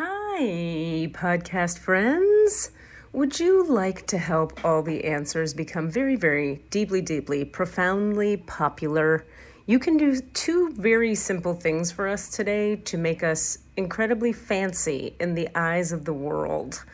Hi, podcast friends. Would you like to help all the answers become very, very deeply, profoundly popular? You can do two very simple things for us today to make us incredibly fancy in the eyes of the world.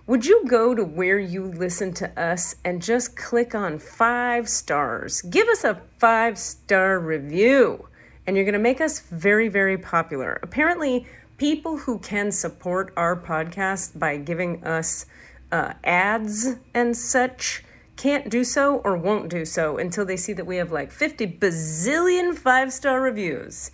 Would you go to where you listen to us and just click on 5 stars? Give us a 5-star review, and you're going to make us very, very popular. Apparently, people who can support our podcast by giving us ads and such can't do so or won't do so until they see that we have like 50 bazillion 5-star reviews.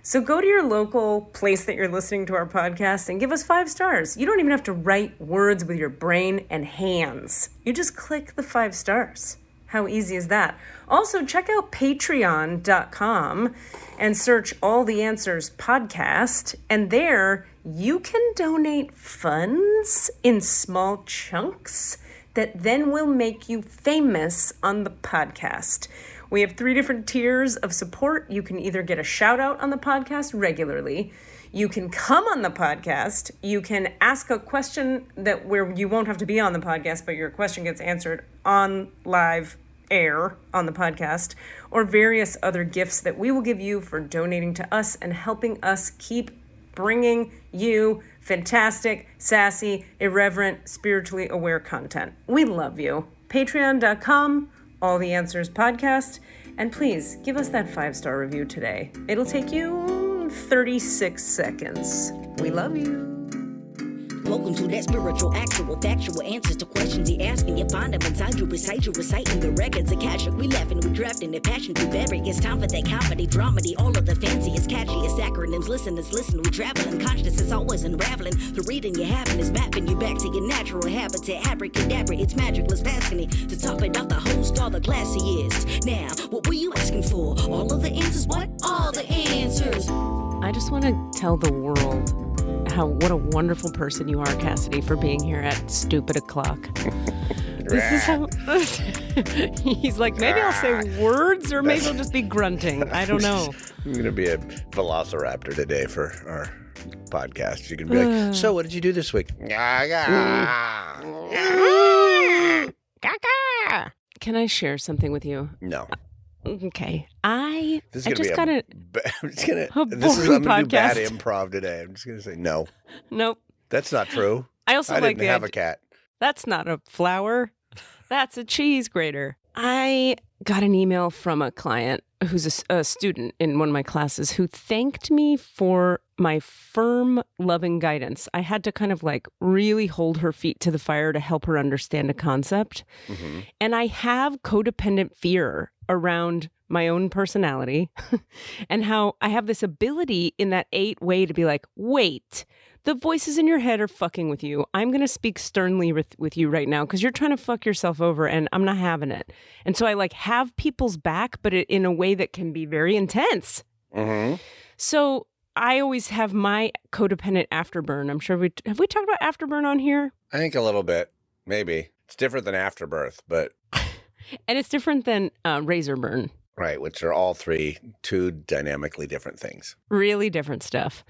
So go to your local place that you're listening to our podcast and give us 5 stars. You don't even have to write words with your brain and hands. You just click the 5 stars. How easy is that? Also, check out patreon.com and search All the Answers podcast. And there you can donate funds in small chunks that then will make you famous on the podcast. We have 3 different tiers of support. You can either get a shout out on the podcast regularly. You can come on the podcast. You can ask a question where you won't have to be on the podcast, but your question gets answered on live air on the podcast, or various other gifts that we will give you for donating to us and helping us keep bringing you fantastic, sassy, irreverent, spiritually aware content. We love you. Patreon.com, All the Answers podcast, and please give us that 5-star review today. It'll take you 36 seconds. We love you. Welcome to that spiritual, actual, factual answers to questions you ask, and you find them inside you, recite you, reciting the records of cash. We laughing, we drafting the passion to vary. It's time for that comedy, dramedy, all of the fanciest, catchiest acronyms. Listeners, listen, we traveling, consciousness always unraveling. The reading you're having is mapping you back to your natural habitat. Abracadabra, it's magicless, passing it. To top it off, the host, all the classiest. Now, what were you asking for? All of the answers, what? All the answers. I just want to tell the world what a wonderful person you are, Cassidy, for being here at stupid o'clock. This is how he's like, maybe I'll say words or maybe I'll just be grunting. I don't know. I'm going to be a velociraptor today for our podcast. You can be like, so what did you do this week? Can I share something with you? No. Okay. I'm This is going to I'm going to do bad improv today. I'm just going to say no. Nope. That's not true. I also didn't have a cat. That's not a flower. That's a cheese grater. I got an email from a client who's a student in one of my classes who thanked me for my firm, loving guidance. I had to kind of like really hold her feet to the fire to help her understand a concept. Mm-hmm. And I have codependent fear around my own personality and how I have this ability in that 8 way to be like, wait, the voices in your head are fucking with you. I'm going to speak sternly with you right now because you're trying to fuck yourself over and I'm not having it. And so I like have people's back, but in a way that can be very intense. Mm-hmm. So I always have my codependent afterburn. I'm sure have we talked about afterburn on here? I think a little bit, maybe. It's different than afterbirth, but... And it's different than razor burn. Right, which are all 2 dynamically different things. Really different stuff.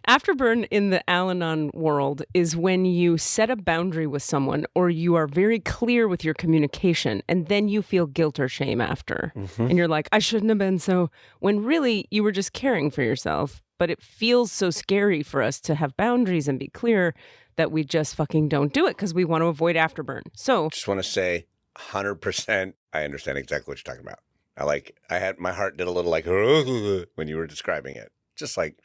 Afterburn in the Al-Anon world is when you set a boundary with someone or you are very clear with your communication and then you feel guilt or shame after. Mm-hmm. And you're like, I shouldn't have been so, when really you were just caring for yourself. But it feels so scary for us to have boundaries and be clear that we just fucking don't do it because we want to avoid afterburn. So just want to say 100%, I understand exactly what you're talking about. My heart did a little like when you were describing it. Just like,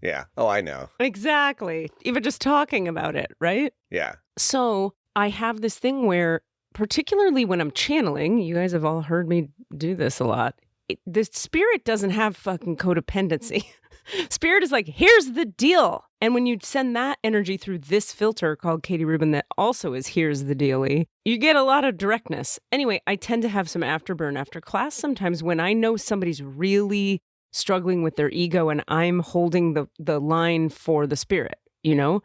yeah. Oh, I know. Exactly. Even just talking about it, right? Yeah. So I have this thing where, particularly when I'm channeling, you guys have all heard me do this a lot. The spirit doesn't have fucking codependency. Spirit is like, here's the deal. And when you send that energy through this filter called Katie Rubin that also is here's the dealie, you get a lot of directness. Anyway, I tend to have some afterburn after class sometimes when I know somebody's really struggling with their ego and I'm holding the line for the spirit, you know?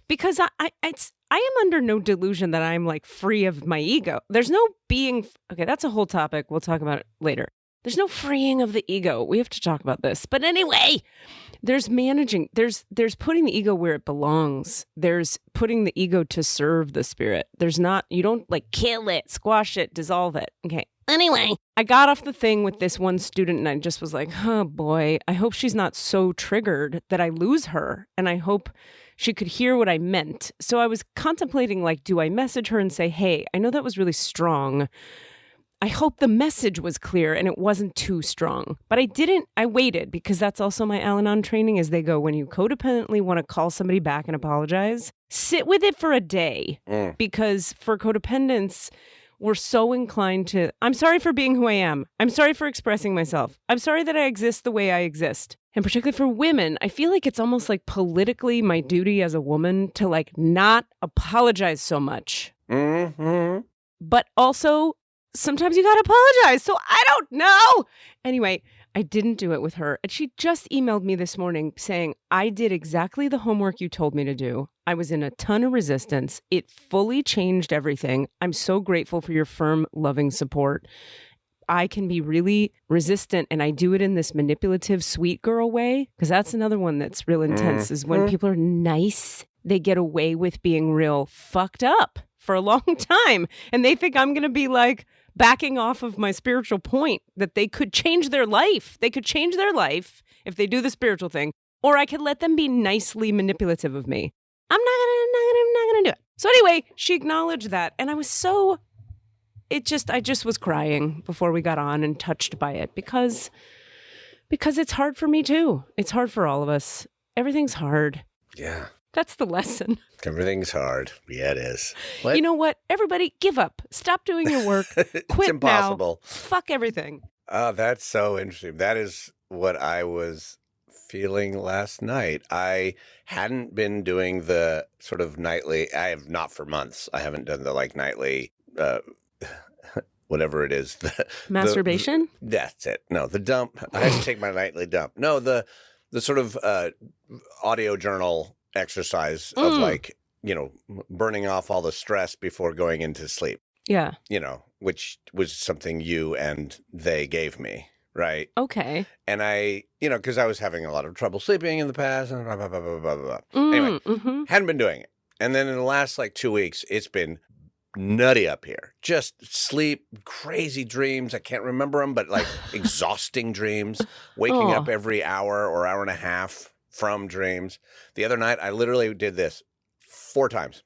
Because I am under no delusion that I'm like free of my ego. There's no being, okay, that's a whole topic. We'll talk about it later. There's no freeing of the ego. We have to talk about this. But anyway, there's managing. There's putting the ego where it belongs. There's putting the ego to serve the spirit. There's not, you don't like kill it, squash it, dissolve it. Okay. Anyway, I got off the thing with this one student and I just was like, oh boy, I hope she's not so triggered that I lose her. And I hope she could hear what I meant. So I was contemplating, like, do I message her and say, hey, I know that was really strong. I hope the message was clear and it wasn't too strong. But I didn't. I waited because that's also my Al-Anon training is they go, when you codependently want to call somebody back and apologize, sit with it for a day. Because for codependents, we're so inclined to, I'm sorry for being who I am. I'm sorry for expressing myself. I'm sorry that I exist the way I exist. And particularly for women, I feel like it's almost like politically my duty as a woman to like not apologize so much. Mm-hmm. But also, sometimes you gotta apologize. So I don't know. Anyway, I didn't do it with her. And she just emailed me this morning saying, I did exactly the homework you told me to do. I was in a ton of resistance. It fully changed everything. I'm so grateful for your firm, loving support. I can be really resistant and I do it in this manipulative, sweet girl way. Because that's another one that's real intense is when people are nice, they get away with being real fucked up for a long time. And they think I'm going to be like backing off of my spiritual point that they could change their life. They could change their life if they do the spiritual thing. Or I could let them be nicely manipulative of me. I'm not gonna do it. So anyway, she acknowledged that. And I was so, I just was crying before we got on and touched by it because it's hard for me too. It's hard for all of us. Everything's hard. Yeah. That's the lesson. Everything's hard. Yeah, it is. What? You know what? Everybody give up. Stop doing your work. Quit it's impossible. Now. Fuck everything. Oh, that's so interesting. That is what I was feeling last night. I hadn't been doing the sort of nightly, I have not for months. I haven't done the like nightly, whatever it is. Masturbation? That's it. No, the dump. I have to take my nightly dump. No, the sort of audio journal exercise of like, you know, burning off all the stress before going into sleep. Yeah. You know, which was something you and they gave me. Right. Okay. And I, you know, because I was having a lot of trouble sleeping in the past and blah, blah, blah, blah, blah, blah. Anyway, hadn't been doing it. And then in the last like 2 weeks, it's been nutty up here. Just sleep, crazy dreams. I can't remember them, but like exhausting dreams. Waking up every hour or hour and a half from dreams. The other night, I literally did this 4 times.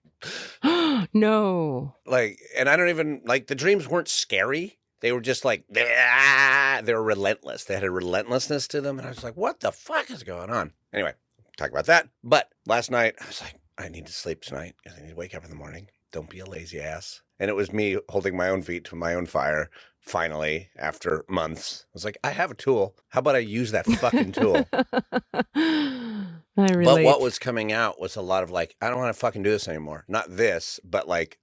No. Like, and I don't even, like, the dreams weren't scary. They were just like, they were relentless. They had a relentlessness to them. And I was like, what the fuck is going on? Anyway, talk about that. But last night, I was like, I need to sleep tonight because I need to wake up in the morning. Don't be a lazy ass. And it was me holding my own feet to my own fire. Finally, after months, I was like, I have a tool. How about I use that fucking tool? I relate. But what was coming out was a lot of like, I don't want to fucking do this anymore. Not this, but like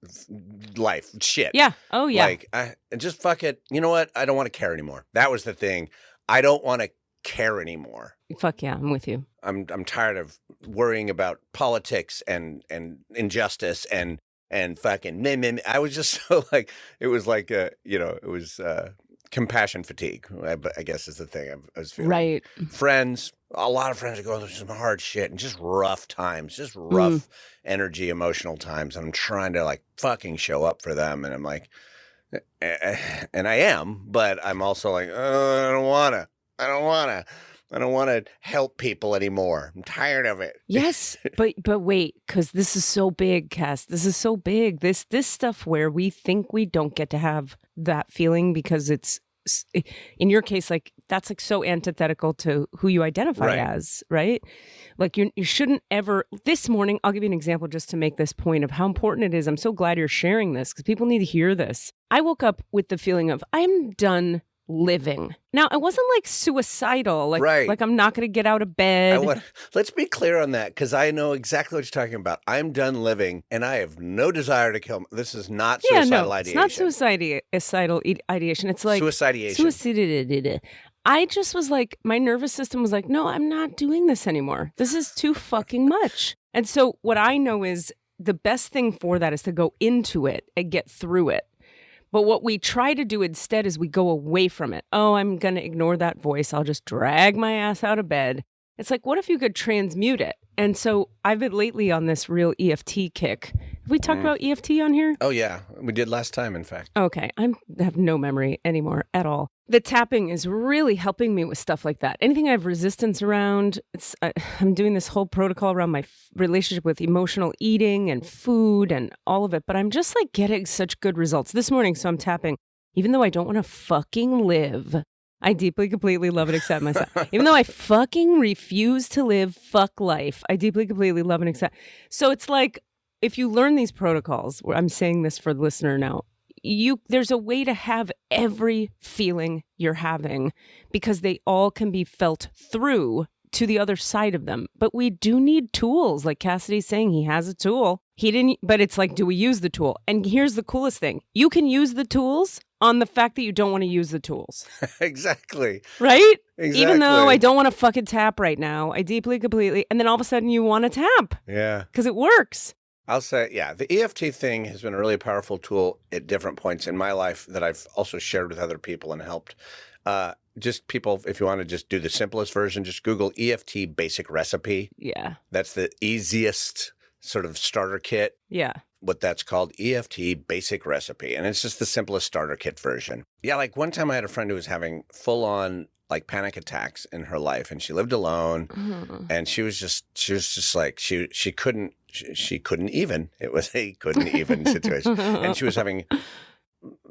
life shit. Yeah. Oh, yeah. Like, just fuck it. You know what? I don't want to care anymore. That was the thing. I don't want to care anymore. Fuck yeah, I'm with you. I'm tired of worrying about politics and injustice and fucking. I was just so like, it was like, you know, it was compassion fatigue, I guess is the thing I was feeling. Right. Friends, a lot of friends are going through some hard shit and just rough times, just rough energy, emotional times. I'm trying to like fucking show up for them. And I'm like, and I am, but I'm also like, I don't want to help people anymore. I'm tired of it. Yes, but wait, because this is so big, Cass. This is so big. This stuff where we think we don't get to have that feeling because it's, in your case, like that's like so antithetical to who you identify as, right? Like you shouldn't ever. This morning, I'll give you an example just to make this point of how important it is. I'm so glad you're sharing this because people need to hear this. I woke up with the feeling of I'm done living. Now, I wasn't like suicidal, like I'm not going to get out of bed. Let's be clear on that because I know exactly what you're talking about. I'm done living and I have no desire to kill. This is not suicidal ideation. It's not suicidal ideation. It's like suicidation. I just was like, my nervous system was like, no, I'm not doing this anymore. This is too fucking much. And so what I know is the best thing for that is to go into it and get through it. But what we try to do instead is we go away from it. Oh, I'm going to ignore that voice. I'll just drag my ass out of bed. It's like, what if you could transmute it? And so I've been lately on this real EFT kick. Have we talked about EFT on here? Oh, yeah. We did last time, in fact. Okay. I have no memory anymore at all. The tapping is really helping me with stuff like that. Anything I have resistance around, I'm doing this whole protocol around my relationship with emotional eating and food and all of it. But I'm just like getting such good results. This morning, so I'm tapping, even though I don't want to fucking live. I deeply, completely love and accept myself. Even though I fucking refuse to live fuck life, I deeply, completely love and accept. So it's like, if you learn these protocols, I'm saying this for the listener now, there's a way to have every feeling you're having because they all can be felt through to the other side of them. But we do need tools. Like Cassidy's saying, he has a tool. He didn't, but it's like, do we use the tool? And here's the coolest thing. You can use the tools on the fact that you don't want to use the tools. Exactly. Right? Exactly. Even though I don't want to fucking tap right now, I deeply, completely, and then all of a sudden you want to tap. Yeah. Because it works. I'll say, yeah, the EFT thing has been a really powerful tool at different points in my life that I've also shared with other people and helped. Just people, if you want to just do the simplest version, just Google EFT basic recipe. Yeah. That's the easiest sort of starter kit. Yeah. What that's called, EFT basic recipe. And it's just the simplest starter kit version. Yeah, like one time I had a friend who was having full on like panic attacks in her life and she lived alone and she was just like, she couldn't even, it was a couldn't even situation. And she was having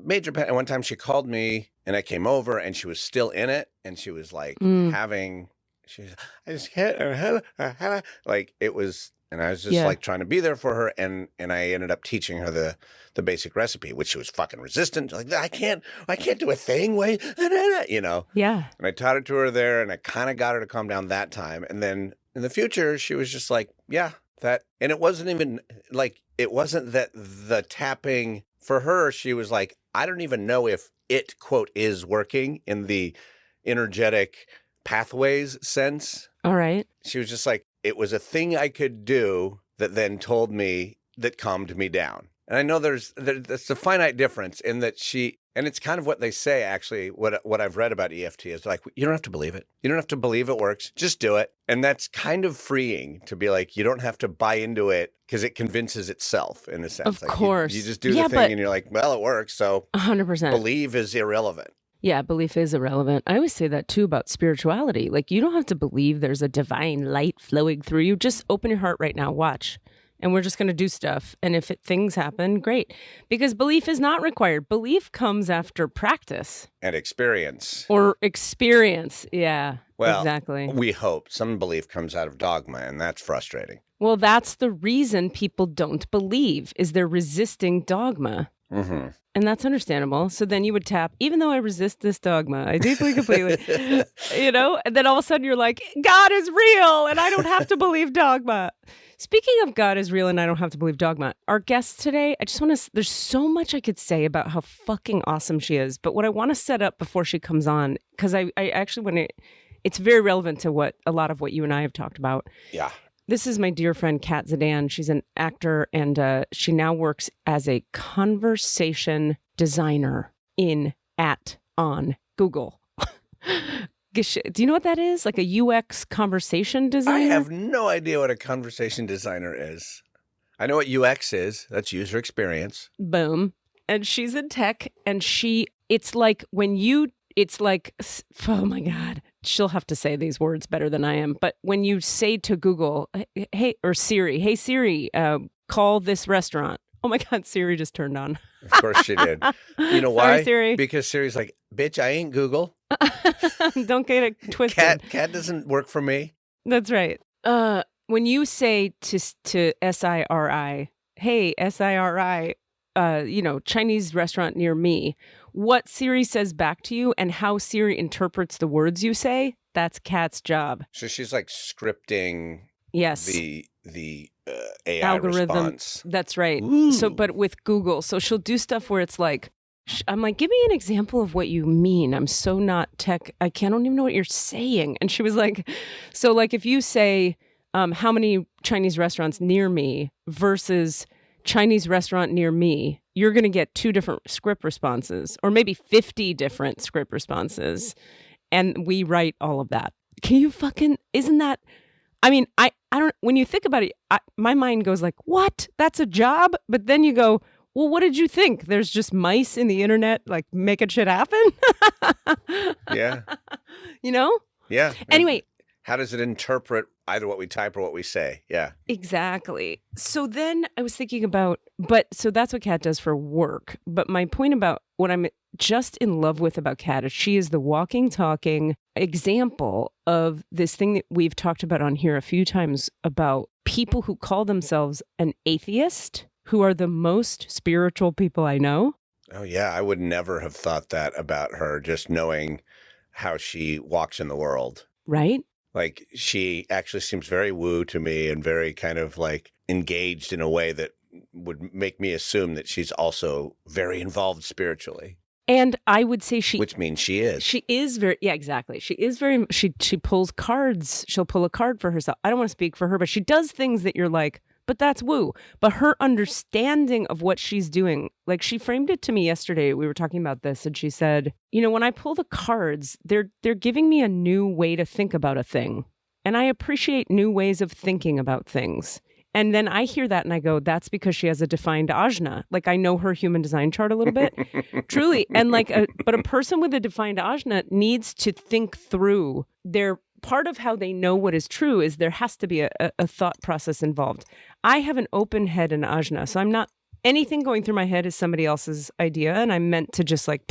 major panic. And one time she called me and I came over and she was still in it. And she was like I just can't, like it was, and I was just like trying to be there for her. And I ended up teaching her the basic recipe, which she was fucking resistant. Like, I can't do a thing. Wait, you know? Yeah. And I taught it to her there and I kind of got her to calm down that time. And then in the future, she was just like, yeah, that. And it wasn't even like, it wasn't that the tapping for her, she was like, I don't even know if it, quote, is working in the energetic pathways sense. All right. She was just like, it was a thing I could do that then told me that calmed me down. And I know there's a finite difference in that and it's kind of what they say, actually, what I've read about EFT is like, you don't have to believe it. You don't have to believe it works. Just do it. And that's kind of freeing to be like, you don't have to buy into it because it convinces itself in a sense. Of course. You just do the thing and you're like, well, it works. So 100%. Believe is irrelevant. Yeah, belief is irrelevant. I always say that too about spirituality. Like, you don't have to believe there's a divine light flowing through you. Just open your heart right now. Watch. And we're just going to do stuff. And if things happen, great. Because belief is not required. Belief comes after practice. And experience. Or experience. Yeah, well, exactly. We hope. Some belief comes out of dogma, and that's frustrating. Well, that's the reason people don't believe, is they're resisting dogma. Mm-hmm. And that's understandable. So then you would tap, even though I resist this dogma, I deeply, completely, you know, and then all of a sudden you're like, God is real and I don't have to believe dogma. Speaking of God is real and I don't have to believe dogma, our guest today, I just want to, there's so much I could say about how fucking awesome she is. But what I want to set up before she comes on, because I actually want to, it's very relevant to a lot of what you and I have talked about. Yeah. This is my dear friend, Kat Zdan. She's an actor, and she now works as a conversation designer on Google. Do you know what that is? Like a UX conversation designer? I have no idea what a conversation designer is. I know what UX is. That's user experience. Boom. And she's in tech, and it's like, oh my God, she'll have to say these words better than I am. But when you say to Google, hey, or Siri, hey Siri, call this restaurant. Oh my God, Siri just turned on. Of course she did. You know why? Sorry, Siri. Because Siri's like, bitch, I ain't Google. Don't get it twisted. Cat doesn't work for me. That's right. When you say to SIRI, hey, SIRI, Chinese restaurant near me, what Siri says back to you and how Siri interprets the words you say, that's Kat's job. So she's like scripting the AI algorithm response. That's right. Ooh. So, but with Google, so she'll do stuff where it's like, I'm like, give me an example of what you mean. I'm so not tech. I don't even know what you're saying. And she was like, so like if you say, how many Chinese restaurants near me versus Chinese restaurant near me, you're going to get 2 different script responses or maybe 50 different script responses. And we write all of that. Can you isn't that, I mean, I don't, when you think about it, my mind goes like, what? That's a job? But then you go, well, what did you think? There's just mice in the internet, like making shit happen? Yeah. You know? Yeah. Anyway. How does it interpret either what we type or what we say? Yeah. Exactly. So then I was thinking about, so that's what Kat does for work. But my point about what I'm just in love with about Kat is she is the walking, talking example of this thing that we've talked about on here a few times about people who call themselves an atheist, who are the most spiritual people I know. Oh, yeah. I would never have thought that about her, just knowing how she walks in the world. Right? Like, she actually seems very woo to me and very kind of like engaged in a way that would make me assume that she's also very involved spiritually. And I would say which means she is. She is very, yeah, exactly. She is very, she pulls cards. She'll pull a card for herself. I don't want to speak for her, but she does things that you're like, but that's woo. But her understanding of what she's doing, like she framed it to me yesterday. We were talking about this and she said, you know, when I pull the cards, they're giving me a new way to think about a thing. And I appreciate new ways of thinking about things. And then I hear that and I go, that's because she has a defined ajna. Like I know her human design chart a little bit, truly. And like, but a person with a defined ajna needs to think through part of how they know what is true is there has to be a thought process involved. I have an open head in ajna, so I'm not, anything going through my head is somebody else's idea. And I'm meant to just like,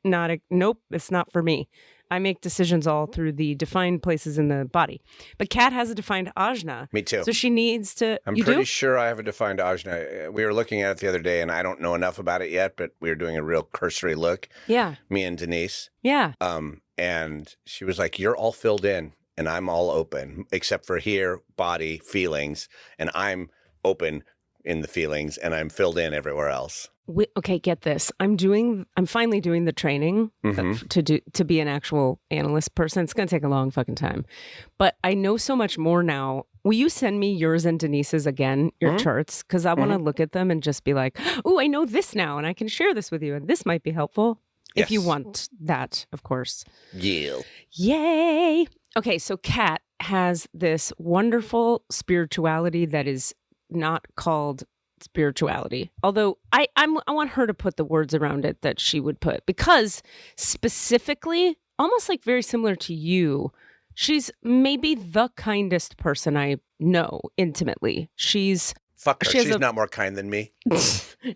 nope, it's not for me. I make decisions all through the defined places in the body. But Kat has a defined ajna. Me too. So she needs to... I'm pretty sure I have a defined ajna. We were looking at it the other day, and I don't know enough about it yet, but we were doing a real cursory look. Yeah. Me and Denise. Yeah. And she was like, you're all filled in, and I'm all open, except for here, body, feelings, and I'm open in the feelings, and I'm filled in everywhere else. Okay, get this. I'm finally doing the training to be an actual analyst person. It's going to take a long fucking time. But I know so much more now. Will you send me yours and Denise's again, your charts? Because I want to look at them and just be like, oh, I know this now and I can share this with you. And this might be helpful. Yes. If you want that, of course. Yeah. Yay. Okay, so Kat has this wonderful spirituality that is not called spirituality. Although I want her to put the words around it that she would put, because specifically, almost like very similar to you, she's maybe the kindest person I know intimately. Fuck her. She's not more kind than me.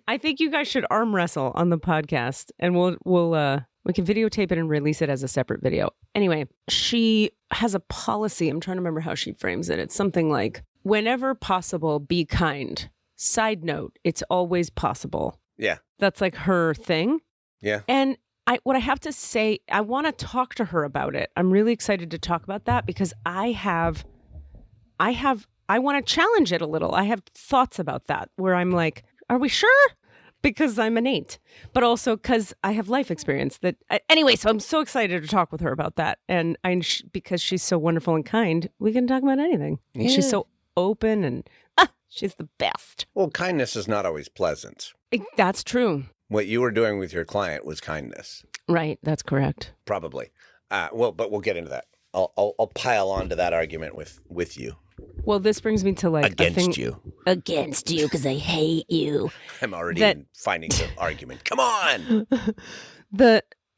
I think you guys should arm wrestle on the podcast, and we can videotape it and release it as a separate video. Anyway, she has a policy. I'm trying to remember how she frames it. It's something like, whenever possible, be kind. Side note, it's always possible. Yeah. That's like her thing. Yeah. And what I have to say, I want to talk to her about it. I'm really excited to talk about that because I want to challenge it a little. I have thoughts about that where I'm like, are we sure? Because I'm an 8, but also because I have life experience that anyway. So I'm so excited to talk with her about that. And because she's so wonderful and kind, we can talk about anything. Yeah. She's so open and she's the best. Well, kindness is not always pleasant. That's true. What you were doing with your client was kindness. Right. That's correct. Probably. But we'll get into that. I'll pile on to that argument with you. Well, this brings me to like against you because I hate you. I'm already finding the argument. Come on.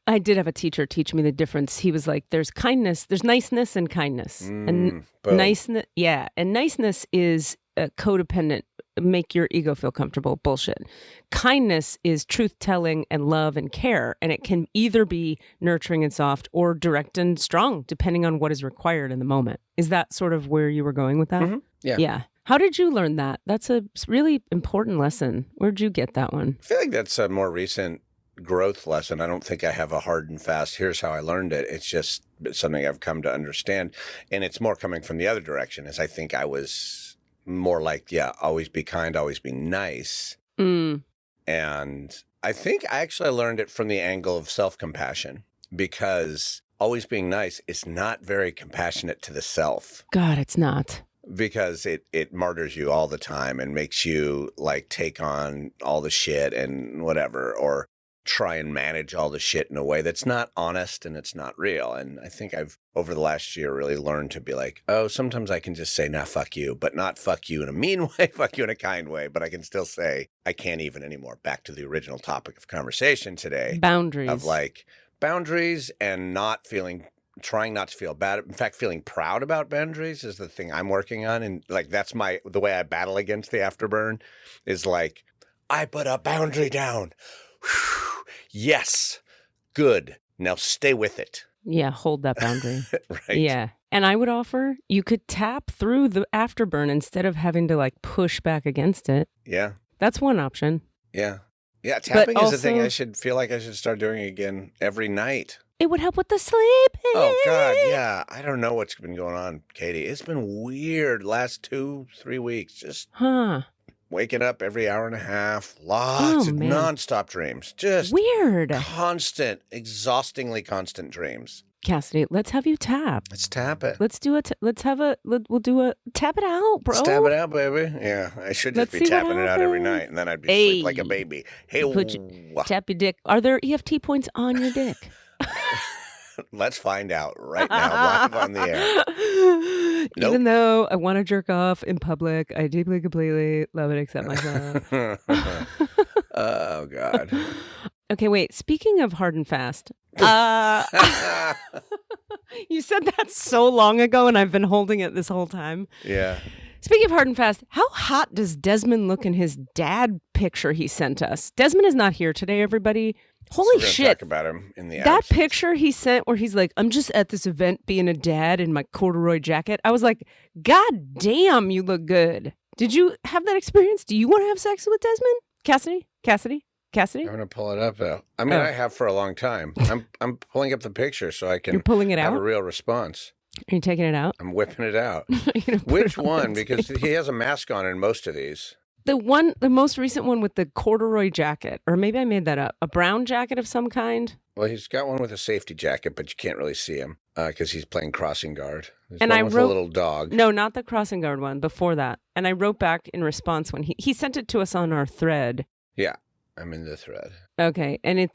I did have a teacher teach me the difference. He was like, there's kindness, there's niceness and kindness. And niceness, yeah. And niceness is codependent, make your ego feel comfortable bullshit. Kindness is truth-telling and love and care. And it can either be nurturing and soft or direct and strong, depending on what is required in the moment. Is that sort of where you were going with that? Mm-hmm. Yeah. Yeah. How did you learn that? That's a really important lesson. Where'd you get that one? I feel like that's a more recent growth lesson. I don't think I have a hard and fast, here's how I learned it. It's just something I've come to understand. And it's more coming from the other direction, as I think I was more like, always be kind, always be nice. And I think I actually learned it from the angle of self-compassion, because always being nice is not very compassionate to the self. God, it's not. because it martyrs you all the time and makes you like take on all the shit and whatever, or try and manage all the shit in a way that's not honest and it's not real. And I think I've, over the last year, really learned to be like, oh, sometimes I can just say, nah, fuck you, but not fuck you in a mean way, fuck you in a kind way. But I can still say, I can't even anymore. Back to the original topic of conversation today. Boundaries. Of like boundaries and trying not to feel bad. In fact, feeling proud about boundaries is the thing I'm working on. And like, that's the way I battle against the afterburn is like, I put a boundary down. Whew. Yes. Good. Now stay with it. Yeah, hold that boundary. Right. Yeah. And I would offer you could tap through the afterburn instead of having to like push back against it. Yeah. That's one option. Yeah. Yeah. Tapping is the thing I should start doing again every night. It would help with the sleeping. Oh, God. Yeah. I don't know what's been going on, Katie. It's been weird last 2-3 weeks. Just waking up every hour and a half. Lots of nonstop dreams. Just weird. Constant, exhaustingly constant dreams. Cassidy, let's have you tap. Let's tap it. We'll do a tap it out, bro. Let's tap it out, baby. Yeah, I should just be tapping it out every night, and then I'd be asleep like a baby. Hey, tap your dick. Are there EFT points on your dick? Let's find out right now, live on the air. Nope. Even though I want to jerk off in public, I deeply, completely love and accept myself. Oh, God. Okay, wait. Speaking of hard and fast, you said that so long ago, and I've been holding it this whole time. Yeah. Speaking of hard and fast, how hot does Desmond look in his dad picture he sent us? Desmond is not here today, everybody. Holy shit. Talk about him in the that absence. Picture he sent where he's like, I'm just at this event being a dad in my corduroy jacket. I was like, God damn, you look good. Did you have that experience? Do you want to have sex with Desmond? Cassidy? I'm going to pull it up, though. I mean, I have for a long time. I'm pulling up the picture so I can You're pulling it have out? a real response. Are you taking it out? I'm whipping it out. Which one? Because he has a mask on in most of these. The most recent one with the corduroy jacket, or maybe I made that up. A brown jacket of some kind. Well, he's got one with a safety jacket, but you can't really see him because he's playing crossing guard. There's and one I with wrote a little dog. No, not the crossing guard one. Before that, and I wrote back in response when he sent it to us on our thread. Yeah, I'm in the thread. Okay, and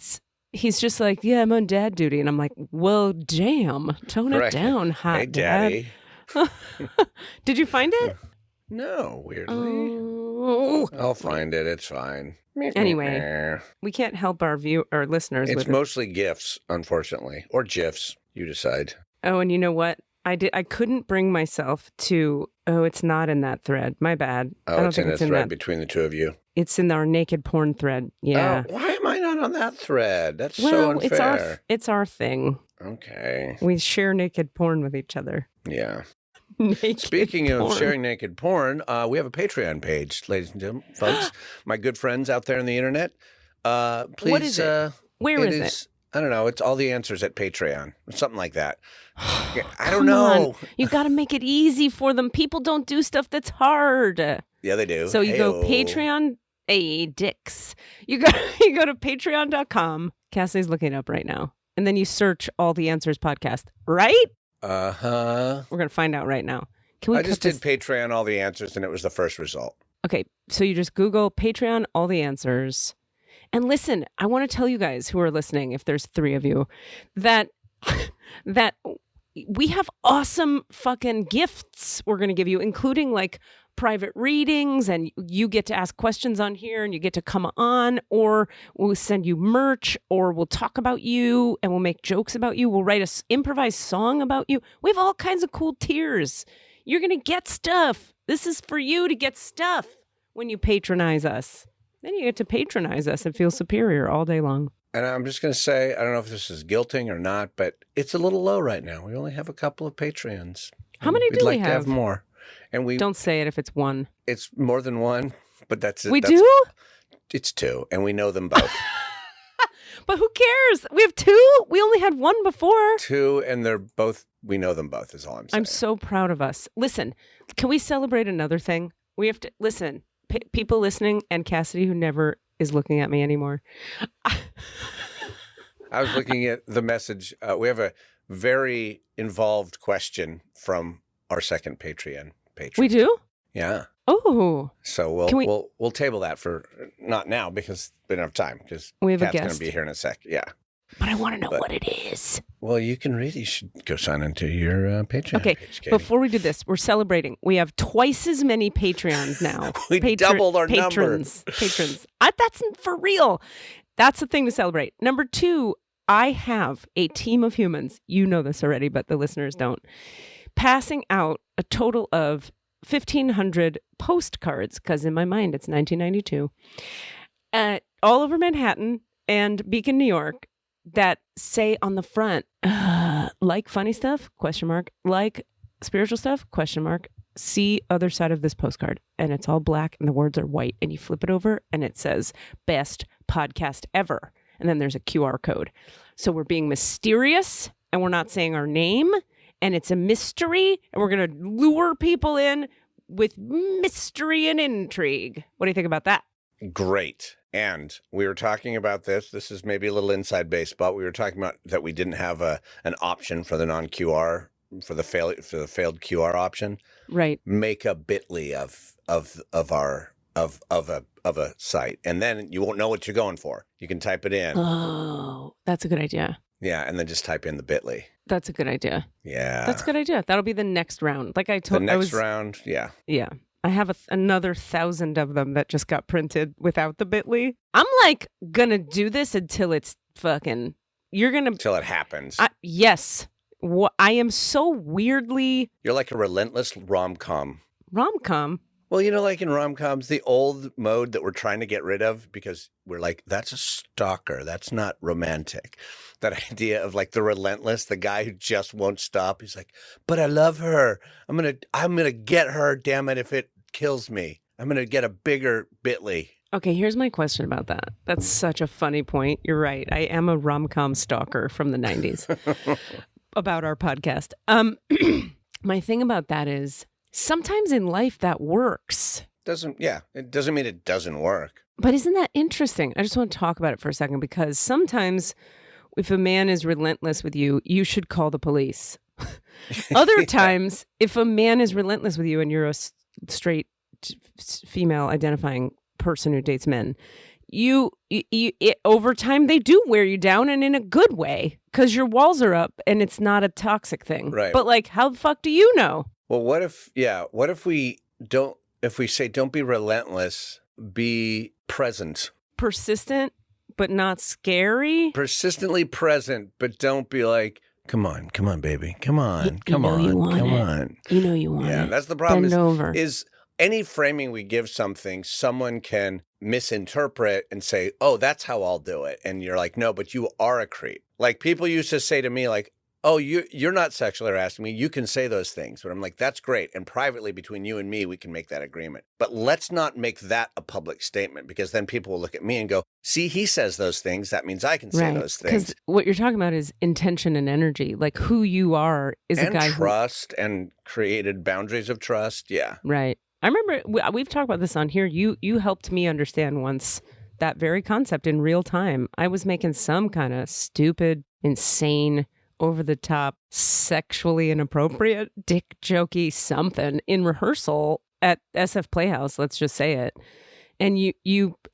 he's just like, yeah, I'm on dad duty, and I'm like, well, damn, tone it down, hot hey, Daddy. Dad. Did you find it? No, weirdly. I'll find it. It's fine. Anyway, we can't help our listeners. It's mostly GIFs, unfortunately, or GIFs. You decide. Oh, and you know what? I couldn't bring myself to. Oh, it's not in that thread. My bad. Oh, I don't it's think in it's the in thread that. between the two of you. It's in our naked porn thread. Yeah. Why am I not on that thread? That's so unfair. It's our thing. Okay. We share naked porn with each other. Yeah. Naked Speaking porn. of sharing naked porn, we have a Patreon page, ladies and gentlemen, folks. My good friends out there on the internet. Please. What is it? Where is it? I don't know. It's all the answers at Patreon, something like that. I don't Come know. on. You got to make it easy for them. People don't do stuff that's hard. Yeah, they do. So you go Patreon. Hey, dicks. You go to patreon.com. Cassie's looking it up right now. And then you search All the Answers podcast, right? Uh-huh. We're going to find out right now. Can we I just did Patreon All the Answers, and it was the first result. Okay, so you just Google Patreon All the Answers. And listen, I want to tell you guys who are listening, if there's 3 of you, that we have awesome fucking gifts we're going to give you, including like private readings, and you get to ask questions on here, and you get to come on, or we'll send you merch, or we'll talk about you, and we'll make jokes about you. We'll write an improvised song about you. We have all kinds of cool tiers. You're going to get stuff. This is for you to get stuff when you patronize us. Then you get to patronize us and feel superior all day long. And I'm just going to say, I don't know if this is guilting or not, but it's a little low right now. We only have a couple of Patreons. How many do we have? We'd like to have more. And we don't say it if it's 1. It's more than 1, but that's it. We do? It's 2, and we know them both. But who cares? We have 2? We only had 1 before. 2, and they're both, we know them both is all I'm saying. I'm so proud of us. Listen, can we celebrate another thing? We have to, listen, people listening and Cassidy who never is looking at me anymore. I was looking at the message. We have a very involved question from our second Patreon Patreon. We do? Yeah. Oh. So we'll table that for not now because we don't have time because we have Kat's a guest going to be here in a sec. Yeah. But I want to know what it is. Well, you should go sign into your Patreon page, Katie. Before we do this, we're celebrating. We have twice as many Patreons now. We doubled our patrons. That's for real. That's the thing to celebrate. Number 2, I have a team of humans. You know this already, but the listeners don't. Passing out a total of 1,500 postcards, because in my mind it's 1992, all over Manhattan and Beacon, New York, that say on the front, like funny stuff, ? Like spiritual stuff, ? See other side of this postcard. And it's all black and the words are white. And you flip it over and it says, best podcast ever. And then there's a QR code. So we're being mysterious and we're not saying our name. And it's a mystery. And we're going to lure people in with mystery and intrigue. What do you think about that? Great. And we were talking about this. This is maybe a little inside base, but we were talking about that we didn't have an option for the non-QR, for the failed QR option. Right. Make a bit.ly of a site, and then you won't know what you're going for. You can type it in. Oh, that's a good idea. Yeah, and then just type in the bit.ly. That's a good idea. Yeah. That's a good idea. That'll be the next round. Like I told the next round, yeah. Yeah. I have another 1,000 of them that just got printed without the bit.ly. I'm like gonna do this until it's fucking. Until it happens. Yes. I am so weirdly. You're like a relentless rom-com. Rom-com? Well, like in rom-coms, the old mode that we're trying to get rid of because we're like, that's a stalker. That's not romantic. That idea of like the relentless, the guy who just won't stop. He's like, but I love her. I'm gonna get her. Damn it! If it kills me, I'm gonna get a bigger bit.ly. Okay, here's my question about that. That's such a funny point. You're right. I am a rom-com stalker from the 90s about our podcast. My thing about that is sometimes in life that works. It doesn't mean it doesn't work. But isn't that interesting? I just want to talk about it for a second because sometimes if a man is relentless with you, you should call the police. Other times, if a man is relentless with you and you're a straight female identifying person who dates men, over time they do wear you down, and in a good way because your walls are up and it's not a toxic thing. Right. But like, how the fuck do you know? Well, what if we say don't be relentless, be present. Persistent, but not scary. Persistently present, but don't be like, come on, baby. Come on. You know you want it. Yeah, that's the problem. Bend over. Is any framing we give something, someone can misinterpret and say, oh, that's how I'll do it. And you're like, no, but you are a creep. Like people used to say to me like, oh, you're not sexually harassing me. You can say those things. But I'm like, that's great. And privately between you and me, we can make that agreement. But let's not make that a public statement because then people will look at me and go, see, he says those things. That means I can say those things. Because what you're talking about is intention and energy. Like who you are is a guy trust and created boundaries of trust. Yeah. Right. I remember we've talked about this on here. You helped me understand once that very concept in real time. I was making some kind of stupid, insane, over-the-top, sexually inappropriate, dick jokey something in rehearsal at SF Playhouse, let's just say it. And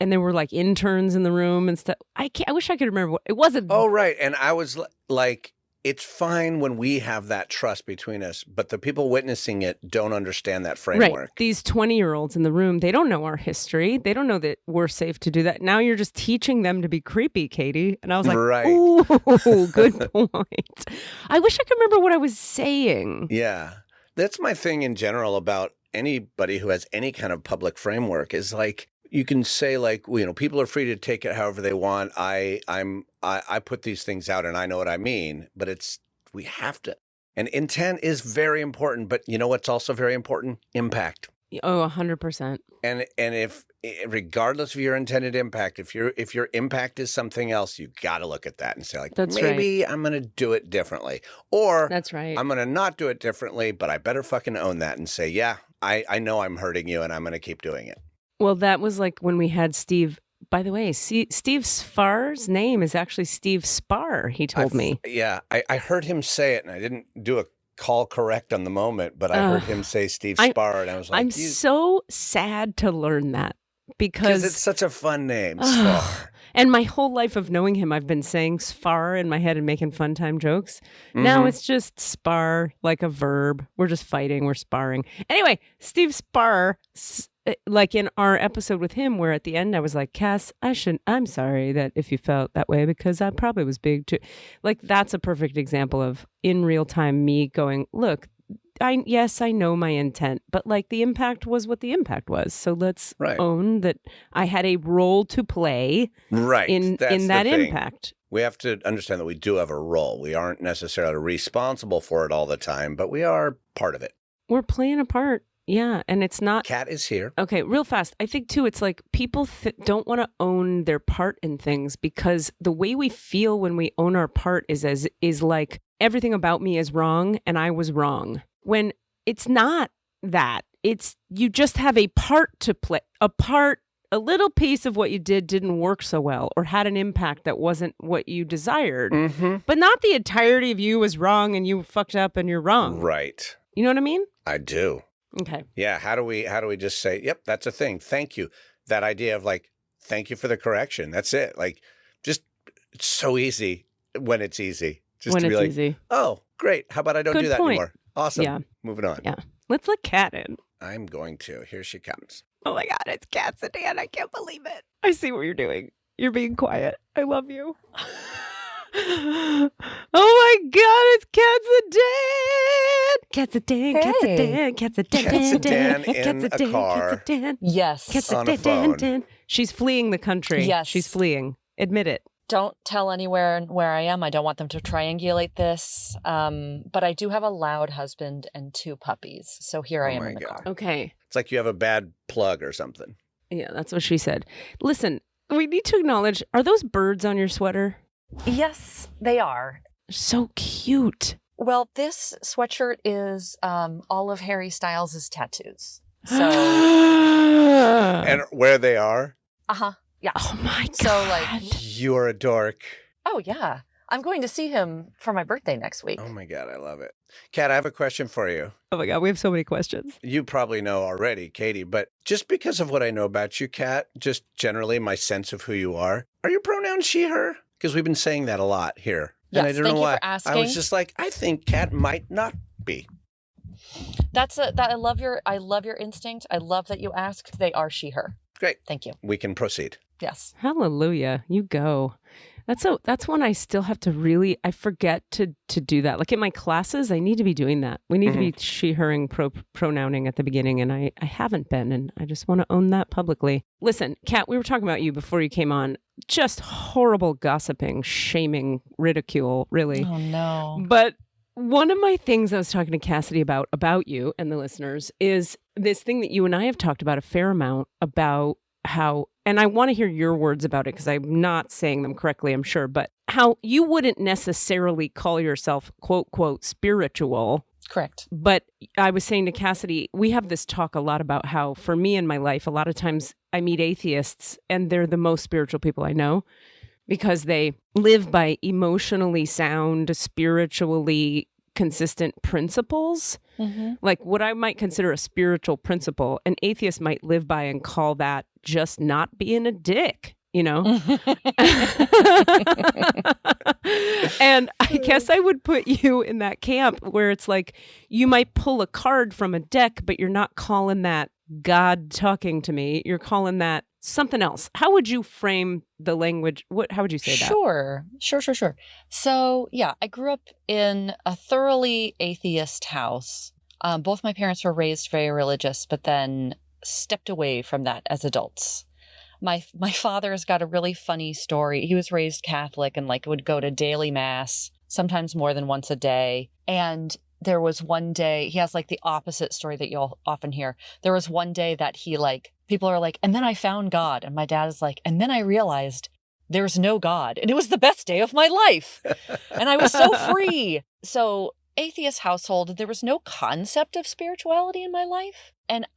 and there were like interns in the room and stuff. I wish I could remember what it wasn't. Oh, right. And I was like, it's fine when we have that trust between us, but the people witnessing it don't understand that framework. Right. These 20-year-olds in the room, they don't know our history. They don't know that we're safe to do that. Now you're just teaching them to be creepy, Katie. And I was like, right. Ooh, good point. I wish I could remember what I was saying. Yeah. That's my thing in general about anybody who has any kind of public framework is like, you can say like, people are free to take it however they want. I put these things out and I know what I mean, but we have to. And intent is very important, but you know what's also very important? Impact. Oh, 100%. And if regardless of your intended impact, if your impact is something else, you got to look at that and say like, maybe I'm going to do it differently, or that's right. I'm going to not do it differently, but I better fucking own that and say, yeah, I know I'm hurting you and I'm going to keep doing it. Well, that was like when we had Steve. By the way, Steve Spar's name is actually Steve Spar, he told me. Yeah, I heard him say it, and I didn't do a call correct on the moment, but I heard him say Steve Spar, and I was like, I'm so sad to learn that because it's such a fun name, Spar. And my whole life of knowing him, I've been saying Spar in my head and making fun time jokes. Now it's just spar, like a verb. We're just fighting. We're sparring. Anyway, Steve Spar, like in our episode with him, where at the end I was like, Cass, I'm sorry that if you felt that way, because I probably was big too. Like, that's a perfect example of in real time me going, look, yes, I know my intent, but like the impact was what the impact was. So let's own that I had a role to play in that impact. We have to understand that we do have a role. We aren't necessarily responsible for it all the time, but we are part of it. We're playing a part. Yeah. And it's not. Kat is here. Okay. Real fast. I think too, it's like people don't want to own their part in things because the way we feel when we own our part is like everything about me is wrong and I was wrong. When it's not that. It's you just have a part to play, a little piece of what you didn't work so well or had an impact that wasn't what you desired. But not the entirety of you was wrong and you fucked up and you're wrong. Right. You know what I mean? I do. Okay. Yeah. How do we just say, yep, that's a thing. Thank you. That idea of like, thank you for the correction. That's it. Like, just it's so easy when it's easy. Just when to be it's like, easy. Oh, great. How about I don't do that anymore? Awesome. Yeah. Moving on. Yeah. Let's let Kat in. I'm going to. Here she comes. Oh my God, it's CASSIDY. I can't believe it. I see what you're doing. You're being quiet. I love you. Oh my God, it's CASSIDY. CASSIDY in a car. Yes. On a phone. She's fleeing the country. Yes. She's fleeing. Admit it. Don't tell anywhere where I am. I don't want them to triangulate this. But I do have a loud husband and 2 puppies. So here I am in the car. Okay. It's like you have a bad plug or something. Yeah, that's what she said. Listen, we need to acknowledge, are those birds on your sweater? Yes, they are. So cute. Well, this sweatshirt is all of Harry Styles' tattoos. So, and where they are? Yeah. Oh my God. So like, you're a dork. Oh yeah. I'm going to see him for my birthday next week. Oh my God, I love it. Kat, I have a question for you. Oh my God, we have so many questions. You probably know already, Katie, but just because of what I know about you, Kat, just generally my sense of who you are your pronouns she, her? Because we've been saying that a lot here. Yes, and I don't thank know you why. for asking. I was just like, I think Kat might not be. I love your instinct. I love that you asked. They are she, her. Great. Thank you. We can proceed. Yes. Hallelujah. You go. That's one I still have to I forget to do that. Like in my classes, I need to be doing that. We need to be she, herring, pronouning at the beginning, and I haven't been, and I just want to own that publicly. Listen, Kat, we were talking about you before you came on. Just horrible gossiping, shaming, ridicule, really. Oh, no. But one of my things I was talking to CASSIDY about you and the listeners is this thing that you and I have talked about a fair amount about how, and I want to hear your words about it because I'm not saying them correctly, I'm sure, but how you wouldn't necessarily call yourself quote, quote, spiritual. Correct. But I was saying to CASSIDY, we have this talk a lot about how for me in my life, a lot of times I meet atheists and they're the most spiritual people I know because they live by emotionally sound, spiritually consistent principles. Like what I might consider a spiritual principle, an atheist might live by and call that just not being a dick, you know? And I guess I would put you in that camp where it's like you might pull a card from a deck, but you're not calling that God talking to me. You're calling that something else. How would you frame the language? How would you say that? Sure. So, yeah, I grew up in a thoroughly atheist house. Both my parents were raised very religious, but then stepped away from that as adults. My father's got a really funny story. He was raised Catholic and would go to daily mass, sometimes more than once a day. And there was one day, he has the opposite story that you'll often hear. There was one day that he people are and then I found God. And my dad is and then I realized there's no God. And it was the best day of my life. And I was so free. So atheist household, there was no concept of spirituality in my life. And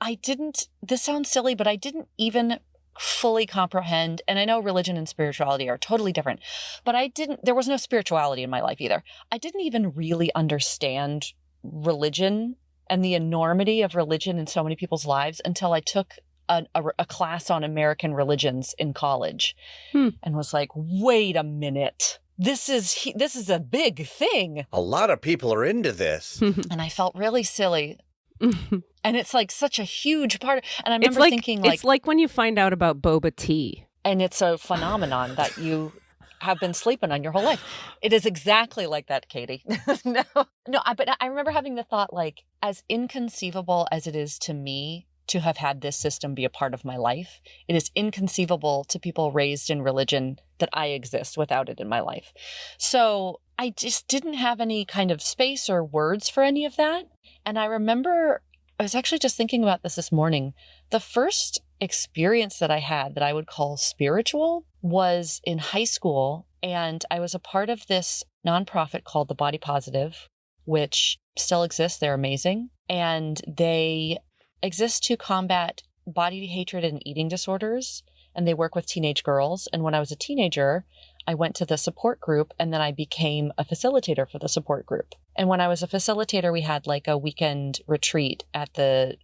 this sounds silly, but I didn't even fully comprehend. And I know religion and spirituality are totally different, but there was no spirituality in my life either. I didn't even really understand religion and the enormity of religion in so many people's lives until I took a class on American religions in college and was like, wait a minute. This is a big thing. A lot of people are into this. And I felt really silly. And it's like such a huge part. And I remember thinking it's like when you find out about boba tea. And it's a phenomenon that you have been sleeping on your whole life. It is exactly like that, Katie. But I remember having the thought, like, as inconceivable as it is to me to have had this system be a part of my life, it is inconceivable to people raised in religion that I exist without it in my life. So I just didn't have any kind of space or words for any of that. And I remember, I was actually just thinking about this morning. The first experience that I had that I would call spiritual was in high school. And I was a part of this nonprofit called The Body Positive, which still exists. They're amazing. And they exist to combat body hatred and eating disorders. And they work with teenage girls. And when I was a teenager, I went to the support group and then I became a facilitator for the support group. And when I was a facilitator, we had like a weekend retreat at the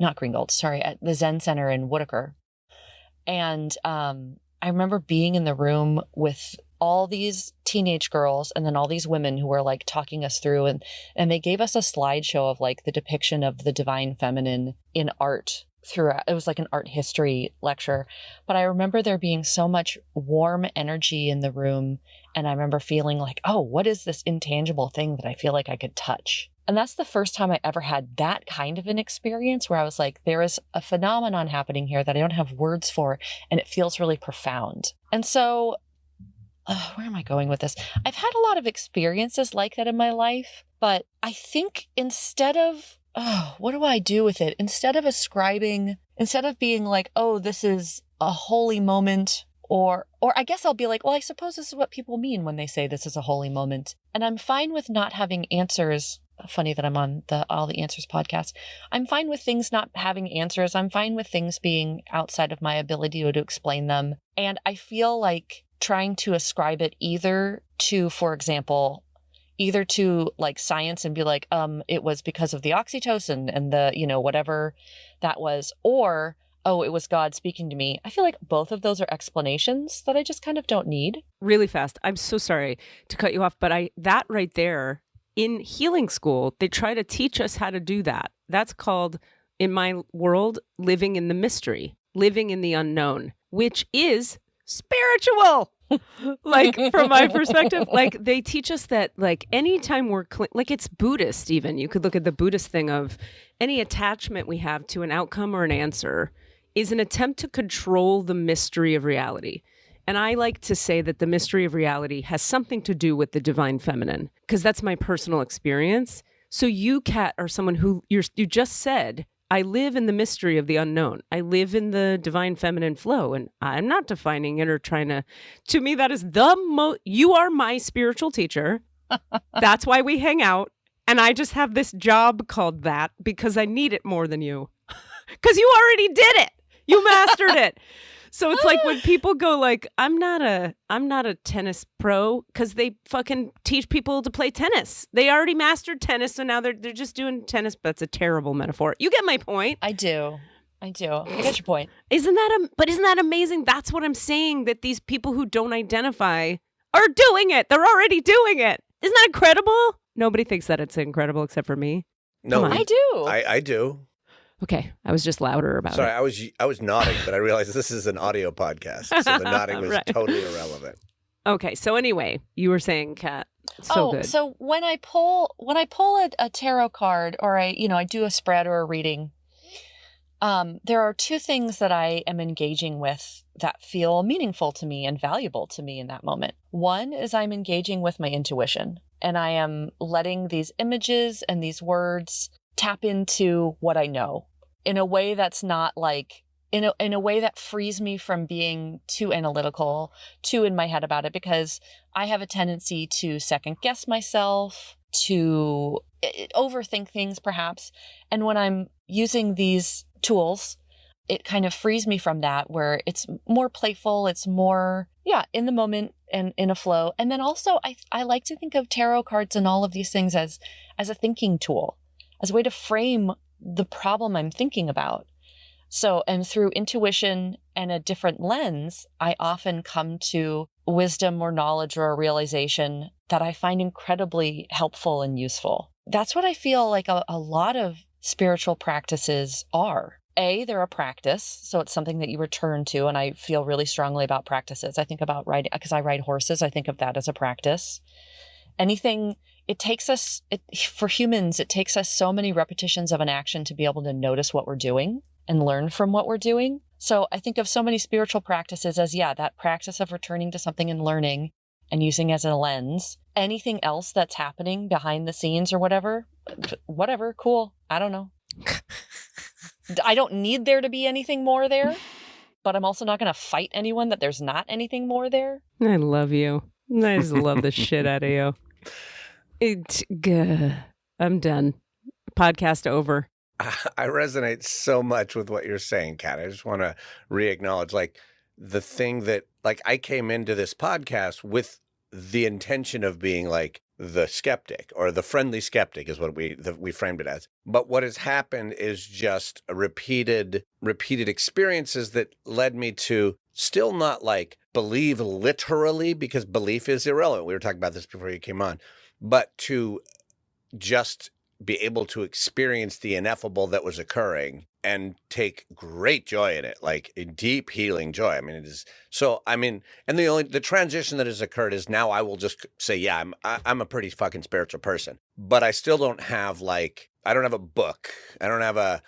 at the Zen Center in Whitaker. And I remember being in the room with all these teenage girls and then all these women who were like talking us through, and they gave us a slideshow of like the depiction of the divine feminine in art throughout. It was like an art history lecture. But I remember there being so much warm energy in the room. And I remember feeling like, oh, what is this intangible thing that I feel like I could touch? And that's the first time I ever had that kind of an experience where I was like, there is a phenomenon happening here that I don't have words for, and it feels really profound. And so, where am I going with this? I've had a lot of experiences like that in my life, but I think instead of, what do I do with it? Instead of being like, oh, this is a holy moment, or I guess I'll be like, well, I suppose this is what people mean when they say this is a holy moment. And I'm fine with not having answers. Funny that I'm on the All the Answers podcast. I'm fine with things not having answers. I'm fine with things being outside of my ability to explain them. And I feel like trying to ascribe it either to, for example, like science and be like, it was because of the oxytocin and the, whatever that was, or, oh, it was God speaking to me. I feel like both of those are explanations that I just kind of don't need. Really fast. I'm so sorry to cut you off, but that right there, in healing school, they try to teach us how to do that. That's called, in my world, living in the mystery, living in the unknown, which is spiritual. Like, from my perspective, like, they teach us that, like, anytime we're, like, it's Buddhist even. You could look at the Buddhist thing of any attachment we have to an outcome or an answer is an attempt to control the mystery of reality. And I like to say that the mystery of reality has something to do with the divine feminine, because that's my personal experience. So you, Kat, are someone who you just said, I live in the mystery of the unknown. I live in the divine feminine flow, and I'm not defining it or trying to me, that is you are my spiritual teacher. That's why we hang out. And I just have this job called that because I need it more than you. Because you already did it. You mastered it. So it's like when people go like, I'm not a tennis pro, because they fucking teach people to play tennis. They already mastered tennis, so now they're just doing tennis. But that's a terrible metaphor. You get my point. I do. I get your point. Isn't that amazing? That's what I'm saying, that these people who don't identify are doing it. They're already doing it. Isn't that incredible? Nobody thinks that it's incredible except for me. No, I do. I do. Okay, I was just louder about it. Sorry, I was nodding, but I realized this is an audio podcast, so the nodding was totally irrelevant. Okay, so anyway, you were saying, Kat, good. So when I pull a tarot card, or I do a spread or a reading, there are two things that I am engaging with that feel meaningful to me and valuable to me in that moment. One is I'm engaging with my intuition, and I am letting these images and these words tap into what I know in a way that's not like, in a way that frees me from being too analytical, too in my head about it, because I have a tendency to second guess myself, to overthink things perhaps. And when I'm using these tools, it kind of frees me from that, where it's more playful. It's more, in the moment and in a flow. And then also I like to think of tarot cards and all of these things as a thinking tool, as a way to frame the problem I'm thinking about. So, and through intuition and a different lens, I often come to wisdom or knowledge or a realization that I find incredibly helpful and useful. That's what I feel like a lot of spiritual practices are. They're a practice, so it's something that you return to, and I feel really strongly about practices. I think about riding, because I ride horses, I think of that as a practice. Anything, for humans, it takes us so many repetitions of an action to be able to notice what we're doing and learn from what we're doing. So I think of so many spiritual practices as, that practice of returning to something and learning and using as a lens. Anything else that's happening behind the scenes or whatever, cool. I don't know. I don't need there to be anything more there, but I'm also not going to fight anyone that there's not anything more there. I love you. I just love the shit out of you. I'm done. Podcast over. I resonate so much with what you're saying, Kat. I just want to re-acknowledge, like, the thing that, like, I came into this podcast with the intention of being like the skeptic, or the friendly skeptic is what we framed it as. But what has happened is just a repeated experiences that led me to still not like believe literally, because belief is irrelevant. We were talking about this before you came on, but to just be able to experience the ineffable that was occurring and take great joy in it, like a deep healing joy. I mean, it is so, I mean, and the transition that has occurred is now I will just say, I'm a pretty fucking spiritual person, but I still don't have I don't have a book. I don't have a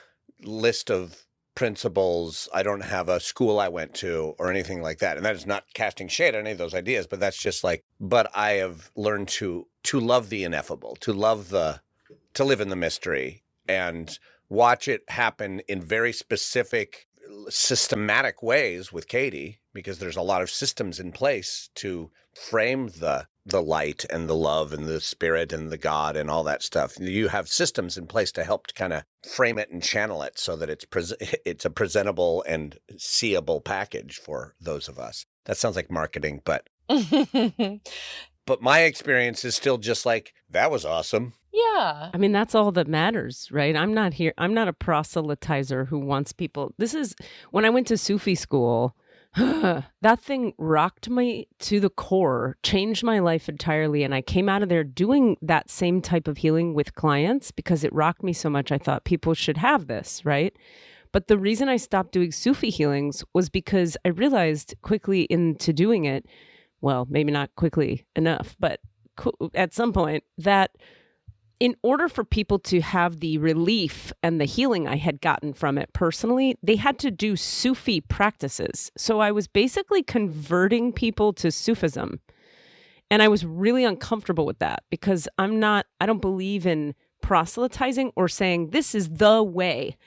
list of principles. I don't have a school I went to or anything like that. And that is not casting shade on any of those ideas, but that's just but I have learned to love the ineffable, to live in the mystery and watch it happen in very specific, systematic ways with Katie, because there's a lot of systems in place to frame the light and the love and the spirit and the God and all that stuff. You have systems in place to help to kind of frame it and channel it so that it's a presentable and seeable package for those of us. That sounds like marketing, but but my experience is still just that was awesome. Yeah. I mean, that's all that matters, right? I'm not a proselytizer who wants people. This is when I went to Sufi school, that thing rocked me to the core, changed my life entirely. And I came out of there doing that same type of healing with clients because it rocked me so much. I thought people should have this, right? But the reason I stopped doing Sufi healings was because I realized quickly into doing it, well, maybe not quickly enough, but at some point, that in order for people to have the relief and the healing I had gotten from it personally, they had to do Sufi practices. So I was basically converting people to Sufism. And I was really uncomfortable with that because I don't believe in proselytizing or saying this is the way.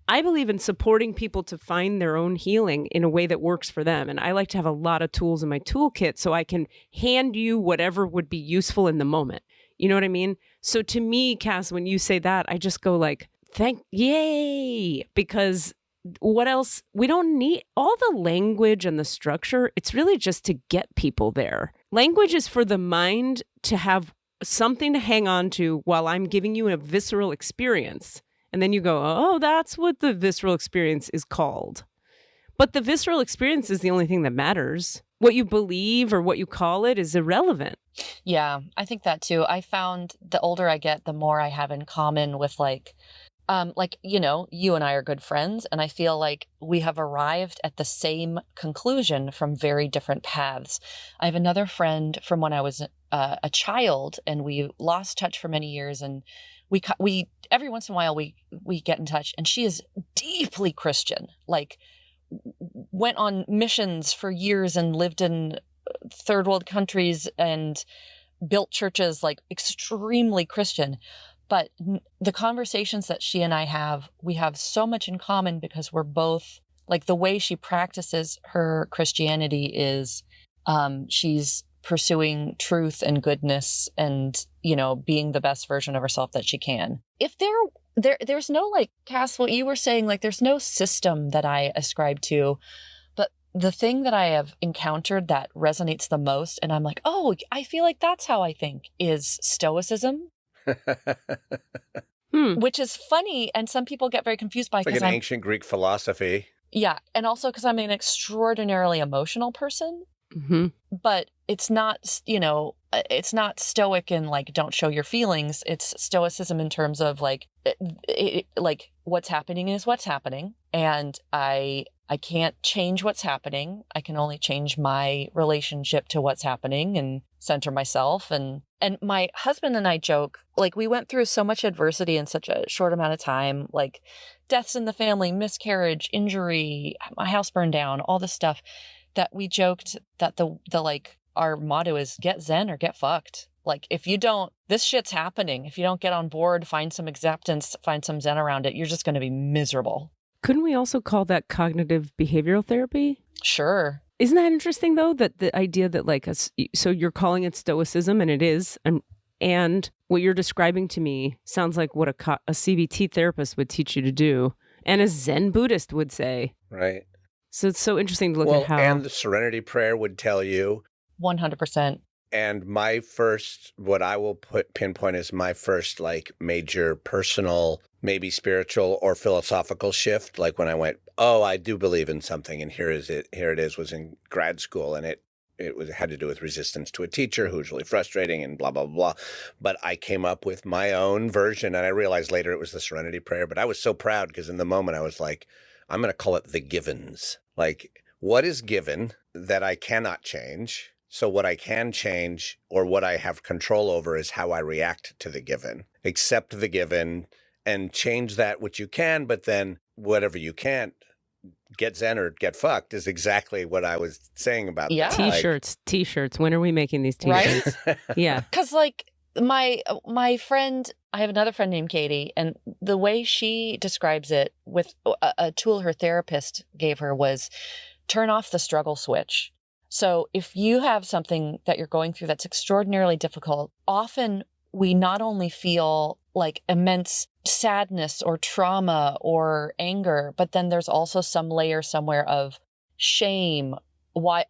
I believe in supporting people to find their own healing in a way that works for them. And I like to have a lot of tools in my toolkit so I can hand you whatever would be useful in the moment. You know what I mean? So to me, Cass, when you say that, I just go yay, because what else? We don't need all the language and the structure. It's really just to get people there. Language is for the mind to have something to hang on to while I'm giving you a visceral experience. And then you go, oh, that's what the visceral experience is called. But the visceral experience is the only thing that matters. What you believe or what you call it is irrelevant. Yeah, I think that too. I found the older I get, the more I have in common with you and I are good friends. And I feel like we have arrived at the same conclusion from very different paths. I have another friend from when I was a child, and we lost touch for many years. And we every once in a while we get in touch, and she is deeply Christian, went on missions for years and lived in third world countries and built churches, extremely Christian. But the conversations that she and I have, we have so much in common because we're both the way she practices her Christianity is she's pursuing truth and goodness and, being the best version of herself that she can. If there There's no like, Cass, what you were saying, like there's no system that I ascribe to, but the thing that I have encountered that resonates the most, and I'm like, oh, I feel like that's how I think, is stoicism. Which is funny, and some people get very confused by it. Like an ancient Greek philosophy. Yeah, and also because I'm an extraordinarily emotional person. But it's not, it's not stoic in like don't show your feelings. It's stoicism in terms of like like what's happening is what's happening, and I can't change what's happening. I can only change my relationship to what's happening and center myself. And my husband and I joke, like we went through so much adversity in such a short amount of time, like deaths in the family, miscarriage, injury, my house burned down, all this stuff, that we joked that the like our motto is get zen or get fucked. Like if you don't, this shit's happening. If you don't get on board, find some acceptance, find some zen around it, you're just going to be miserable. Couldn't we also call that cognitive behavioral therapy? Sure. Isn't that interesting though, that the idea that like, so you're calling it stoicism, and it is, and what you're describing to me sounds like what a CBT therapist would teach you to do, and a Zen Buddhist would say. Right. So it's so interesting to look at how... and the Serenity Prayer would tell you. 100%. And my first, what I will pinpoint as my first like major personal, maybe spiritual or philosophical shift, like when I went, oh, I do believe in something, and here it is, was in grad school, and it had to do with resistance to a teacher who was really frustrating and blah, blah, blah. But I came up with my own version, and I realized later it was the Serenity Prayer. But I was so proud because in the moment I was like, I'm going to call it the givens. Like, what is given that I cannot change? So what I can change or what I have control over is how I react to the given. Accept the given and change that which you can, but then whatever you can't, get zen or get fucked is exactly what I was saying about that. T-shirts. When are we making these T-shirts? Right? Yeah. Because like my friend, I have another friend named Katie, and the way she describes it with a tool her therapist gave her was turn off the struggle switch. So if you have something that you're going through that's extraordinarily difficult, often we not only feel like immense sadness or trauma or anger, but then there's also some layer somewhere of shame. Why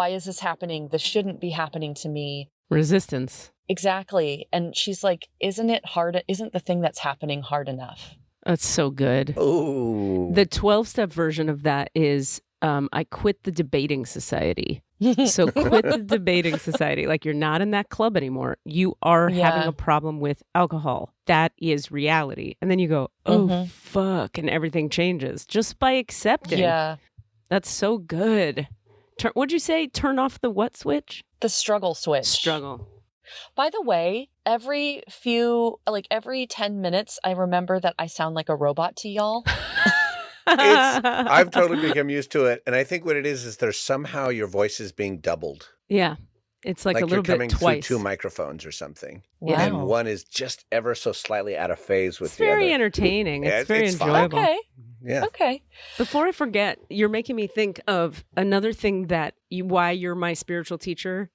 is this happening? This shouldn't be happening to me. Resistance. Exactly. And she's like, isn't the thing that's happening hard enough? That's so good. Oh, the 12-step version of that is I quit the debating society. So quit the debating society. Like, you're not in that club anymore. You are having a problem with alcohol. That is reality. And then you go, oh, fuck. And everything changes just by accepting. Yeah. That's so good. What'd you say? Turn off the what switch? The struggle switch. Struggle. By the way, every 10 minutes, I remember that I sound like a robot to y'all. I've totally become used to it. And I think what it is there's somehow your voice is being doubled. Yeah. It's like a little you're coming bit twice. through two microphones or something. Wow. And one is just ever so slightly out of phase with the other. It's very entertaining. It's very enjoyable. Okay. Yeah. Okay. Before I forget, you're making me think of another thing that why you're my spiritual teacher,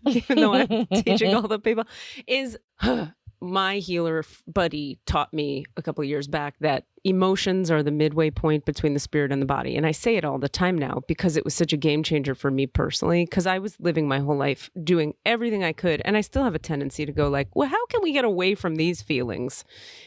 even though I'm teaching all the people, is my healer buddy taught me a couple of years back that emotions are the midway point between the spirit and the body. And I say it all the time now because it was such a game changer for me personally, because I was living my whole life doing everything I could. And I still have a tendency to go like, well, how can we get away from these feelings?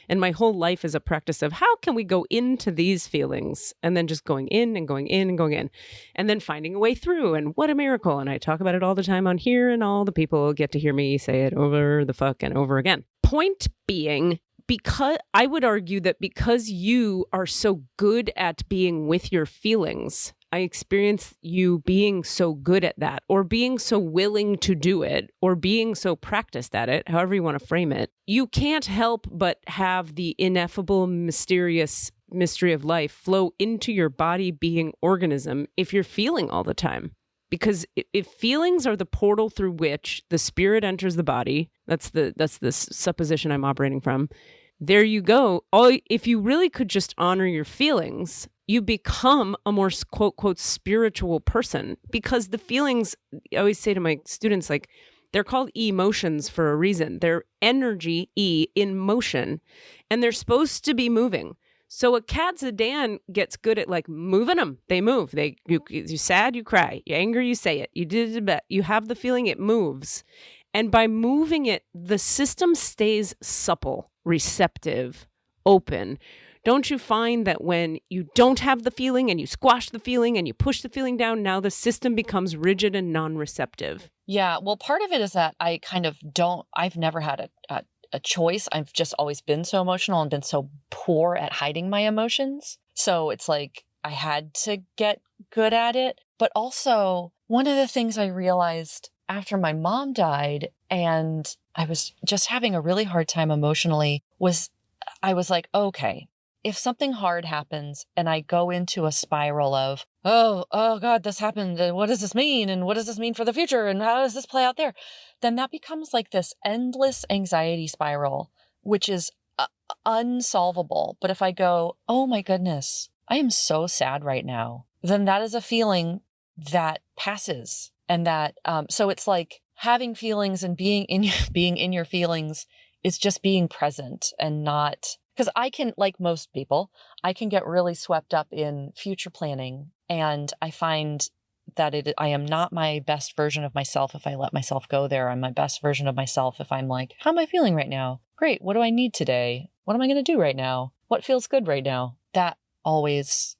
And my whole life is a practice of how can we go into these feelings, and then just going in and going in and going in, and then finding a way through. And what a miracle. And I talk about it all the time on here, and all the people get to hear me say it over the fuck and over again. Point being, because I would argue that because you are so good at being with your feelings, I experience you being so good at that, or being so willing to do it, or being so practiced at it, however you want to frame it. You can't help but have the ineffable, mysterious mystery of life flow into your body being organism if you're feeling all the time. Because if feelings are the portal through which the spirit enters the body, that's the supposition I'm operating from. There you go. If you really could just honor your feelings, you become a more quote, quote, spiritual person. Because the feelings, I always say to my students, like, They're called emotions for a reason. They're energy, E, in motion, and they're supposed to be moving. So a cat Zdan gets good at like moving them. They move. You're sad, you cry. You're angry, you say it. You did a bit. You have the feeling, it moves. And by moving it, the system stays supple, receptive, open. Don't you find that when you don't have the feeling and you squash the feeling and you push the feeling down, now the system becomes rigid and non-receptive? Yeah. Well, part of it is that I kind of I've never had a choice. I've just always been so emotional and been so poor at hiding my emotions. So it's like I had to get good at it. But also, one of the things I realized after my mom died and I was just having a really hard time emotionally was I was like, okay, if something hard happens and I go into a spiral of, oh God, this happened. And what does this mean? And what does this mean for the future? And how does this play out there? Then that becomes like this endless anxiety spiral, which is unsolvable. But if I go, oh my goodness, I am so sad right now, then that is a feeling that passes. And that, so it's like having feelings and being in your feelings is just being present and not, because I can, like most people, I can get really swept up in future planning. And I find that I am not my best version of myself if I let myself go there. I'm my best version of myself if I'm like, how am I feeling right now? Great. What do I need today? What am I going to do right now? What feels good right now? That always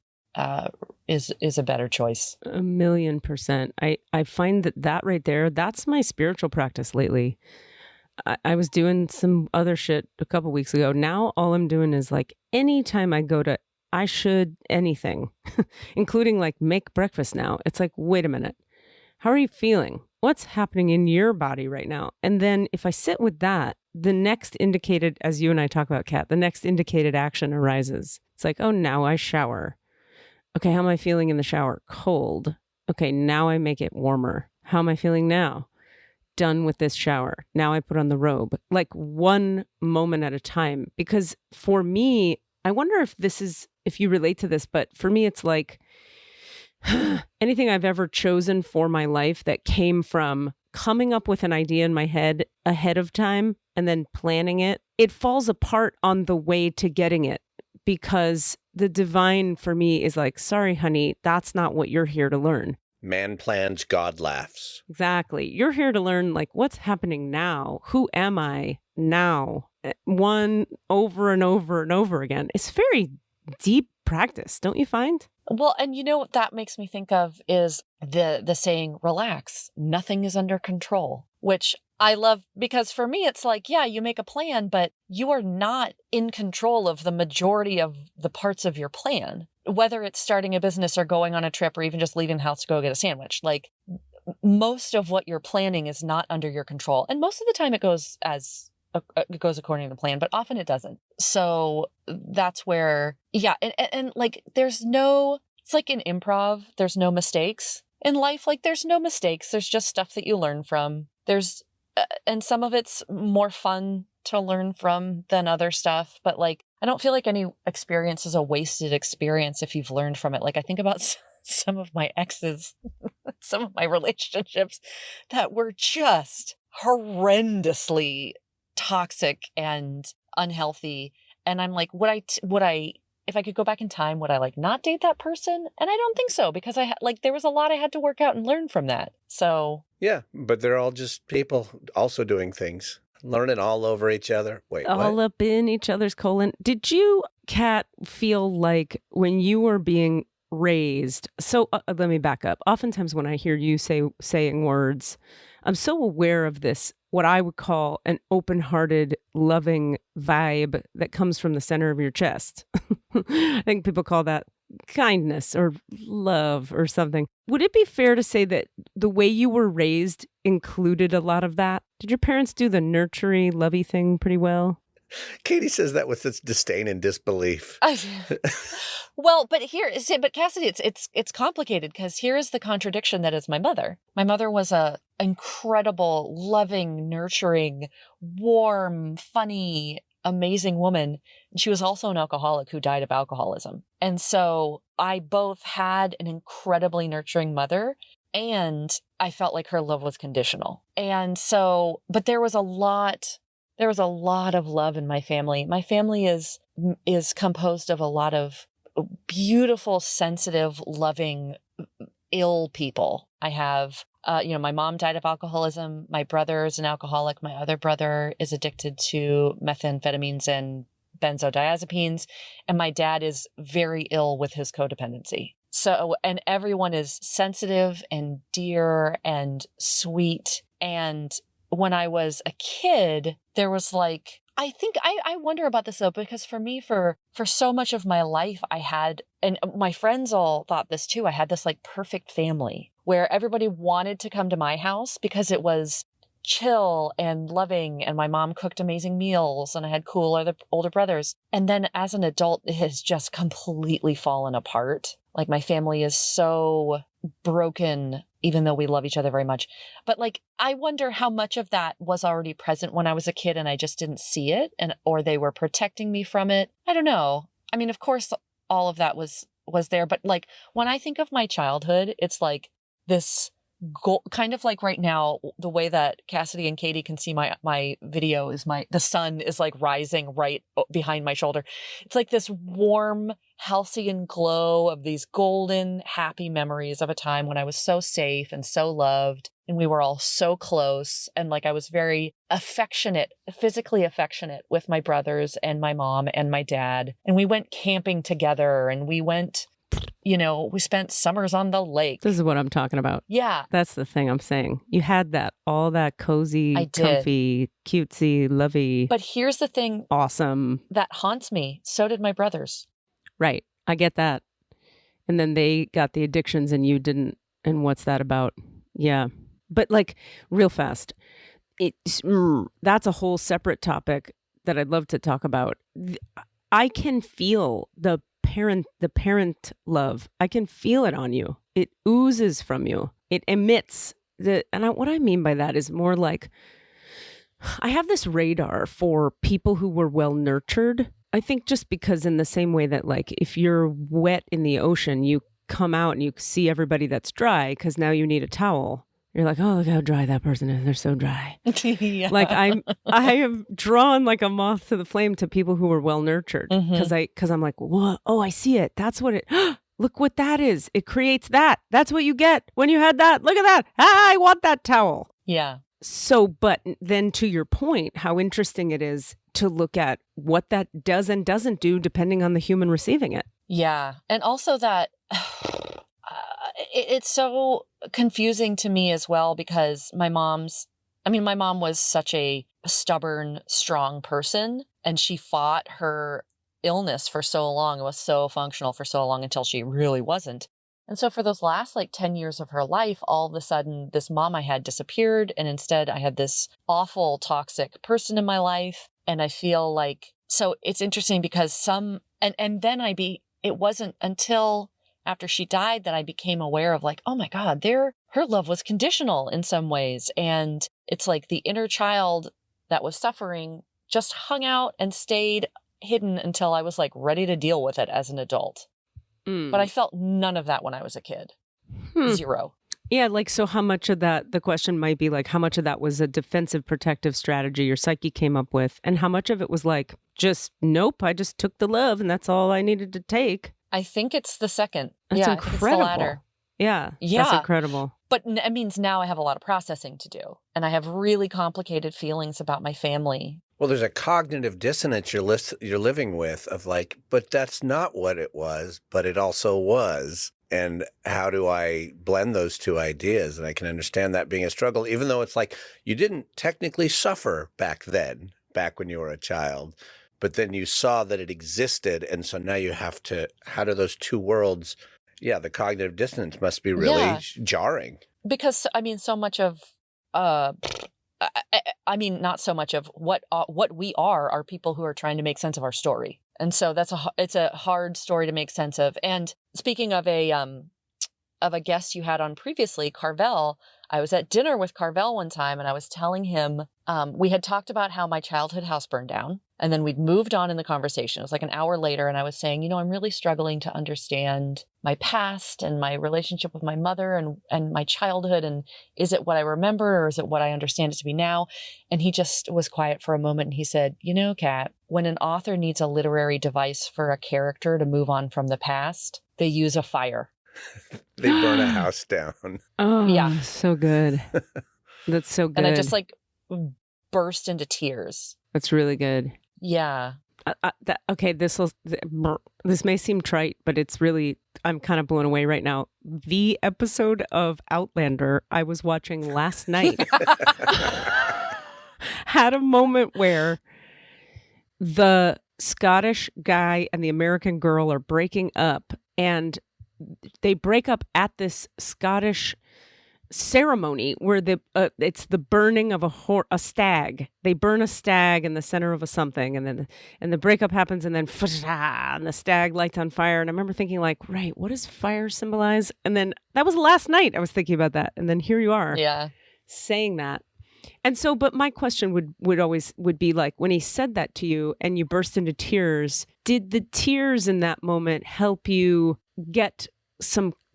is a better choice. 1,000,000%. I find that right there, that's my spiritual practice lately. I was doing some other shit a couple weeks ago. Now all I'm doing is like anytime I go to, I should anything, including like make breakfast now. It's like, wait a minute. How are you feeling? What's happening in your body right now? And then if I sit with that, the next indicated, as you and I talk about, Kat, the next indicated action arises. It's like, oh, now I shower. Okay, how am I feeling in the shower? Cold. Okay, now I make it warmer. How am I feeling now? Done with this shower. Now I put on the robe. Like one moment at a time. Because for me, I wonder if you relate to this, but for me, it's like anything I've ever chosen for my life that came from coming up with an idea in my head ahead of time and then planning it, it falls apart on the way to getting it. Because the divine for me is like, sorry, honey, that's not what you're here to learn. Man plans, God laughs. Exactly. You're here to learn like what's happening now. Who am I now? One over and over and over again. It's very deep practice, don't you find? Well, and you know what that makes me think of is the saying, relax, nothing is under control, which I love because for me, it's like, yeah, you make a plan, but you are not in control of the majority of the parts of your plan, whether it's starting a business or going on a trip or even just leaving the house to go get a sandwich. Like most of what you're planning is not under your control. And most of the time it goes according to plan, but often it doesn't. So that's where, yeah. And like, it's like in improv, there's no mistakes in life. Like there's no mistakes. There's just stuff that you learn from. And some of it's more fun to learn from than other stuff. But like, I don't feel like any experience is a wasted experience if you've learned from it. Like I think about some of my exes, some of my relationships that were just horrendously toxic and unhealthy. And I'm like, if I could go back in time, would I like not date that person? And I don't think so, because there was a lot I had to work out and learn from that. So yeah, but they're all just people also doing things, learning all over each other. Wait, all what? up in each other's colon. Did you, Kat, feel like when you were being raised? So let me back up. Oftentimes when I hear you saying words, I'm so aware of this, what I would call an open-hearted, loving vibe that comes from the center of your chest. I think people call that kindness or love or something. Would it be fair to say that the way you were raised included a lot of that? Did your parents do the nurturing, lovey thing pretty well? Katie says that with its disdain and disbelief. Well, but Cassidy, it's complicated because here is the contradiction that is my mother. My mother was a incredible, loving, nurturing, warm, funny, amazing woman. And she was also an alcoholic who died of alcoholism. And so I both had an incredibly nurturing mother and I felt like her love was conditional. And so, but there was a lot of love in my family. My family is composed of a lot of beautiful, sensitive, loving, ill people. I have, my mom died of alcoholism. My brother is an alcoholic. My other brother is addicted to methamphetamines and benzodiazepines. And my dad is very ill with his codependency. So, and everyone is sensitive and dear and sweet. And when I was a kid, there was like, I think I wonder about this though, because for me, for so much of my life, I had, and my friends all thought this too, I had this like perfect family where everybody wanted to come to my house because it was chill and loving, and my mom cooked amazing meals, and I had cool older brothers. And then as an adult, it has just completely fallen apart. Like my family is so broken, even though we love each other very much. But like, I wonder how much of that was already present when I was a kid and I just didn't see it, or they were protecting me from it. I don't know. I mean, of course, all of that was there. But like, when I think of my childhood, it's like this kind of like right now, the way that Cassidy and Katie can see my video is the sun is like rising right behind my shoulder. It's like this warm, halcyon glow of these golden, happy memories of a time when I was so safe and so loved, and we were all so close. And like, I was very affectionate, physically affectionate with my brothers and my mom and my dad. And we went camping together, and we went, we spent summers on the lake. This is what I'm talking about. Yeah. That's the thing I'm saying. You had all that cozy, comfy, cutesy, lovey. But here's the thing. Awesome. That haunts me. So did my brothers. Right. I get that. And then they got the addictions and you didn't. And what's that about? Yeah. But like real fast, that's a whole separate topic that I'd love to talk about. I can feel the parent love. I can feel it on you. It oozes from you. It emits what I mean by that is more like, I have this radar for people who were well nurtured. I think just because in the same way that like, if you're wet in the ocean, you come out and you see everybody that's dry because now you need a towel. You're like, oh, look how dry that person is. They're so dry. Yeah. Like I have drawn like a moth to the flame to people who were well nurtured because I'm like, what? Oh, I see it. That's what it. Look what that is. It creates that. That's what you get when you had that. Look at that. I want that towel. Yeah. So, but then to your point, how interesting it is to look at what that does and doesn't do depending on the human receiving it. Yeah, and also that. It's so confusing to me as well because my mom was such a stubborn, strong person, and she fought her illness for so long and was so functional for so long until she really wasn't. And so for those last like 10 years of her life, all of a sudden this mom I had disappeared, and instead I had this awful, toxic person in my life. And I feel like, so it's interesting because and then it wasn't until after she died that I became aware of like, oh my God, her love was conditional in some ways. And it's like the inner child that was suffering just hung out and stayed hidden until I was like ready to deal with it as an adult. But I felt none of that when I was a kid. Zero. Yeah, like, so how much of that, the question might be like, how much of that was a defensive protective strategy your psyche came up with? And how much of it was like, nope, I just took the love and that's all I needed to take? I think it's the second. That's incredible. I think it's the latter. Yeah. That's incredible. But it means now I have a lot of processing to do. And I have really complicated feelings about my family. Well, there's a cognitive dissonance you're living with of like, but that's not what it was, but it also was. And how do I blend those two ideas? And I can understand that being a struggle, even though it's like you didn't technically suffer back when you were a child. But then you saw that it existed, and so now you have to, how do those two worlds, the cognitive dissonance must be really jarring. Because, so much of, not so much of what we are people who are trying to make sense of our story. And so it's a hard story to make sense of. And speaking of a guest you had on previously, Carvel, I was at dinner with Carvel one time and I was telling him, we had talked about how my childhood house burned down. And then we'd moved on in the conversation. It was like an hour later. And I was saying, I'm really struggling to understand my past and my relationship with my mother and my childhood. And is it what I remember or is it what I understand it to be now? And he just was quiet for a moment. And he said, Kat, when an author needs a literary device for a character to move on from the past, they use a fire. They burn a house down. Oh, yeah. So good. That's so good. And I just burst into tears. That's really good. Yeah. Okay, this may seem trite, but it's really, I'm kind of blown away right now. The episode of Outlander I was watching last night had a moment where the Scottish guy and the American girl are breaking up, and they break up at this Scottish ceremony where it's the burning of a stag. They burn a stag in the center of a something, and the breakup happens, and then and the stag lights on fire. And I remember thinking, right, what does fire symbolize? And then that was last night I was thinking about that, and then here you are, saying that. And so, but my question would be when he said that to you and you burst into tears, did the tears in that moment help you get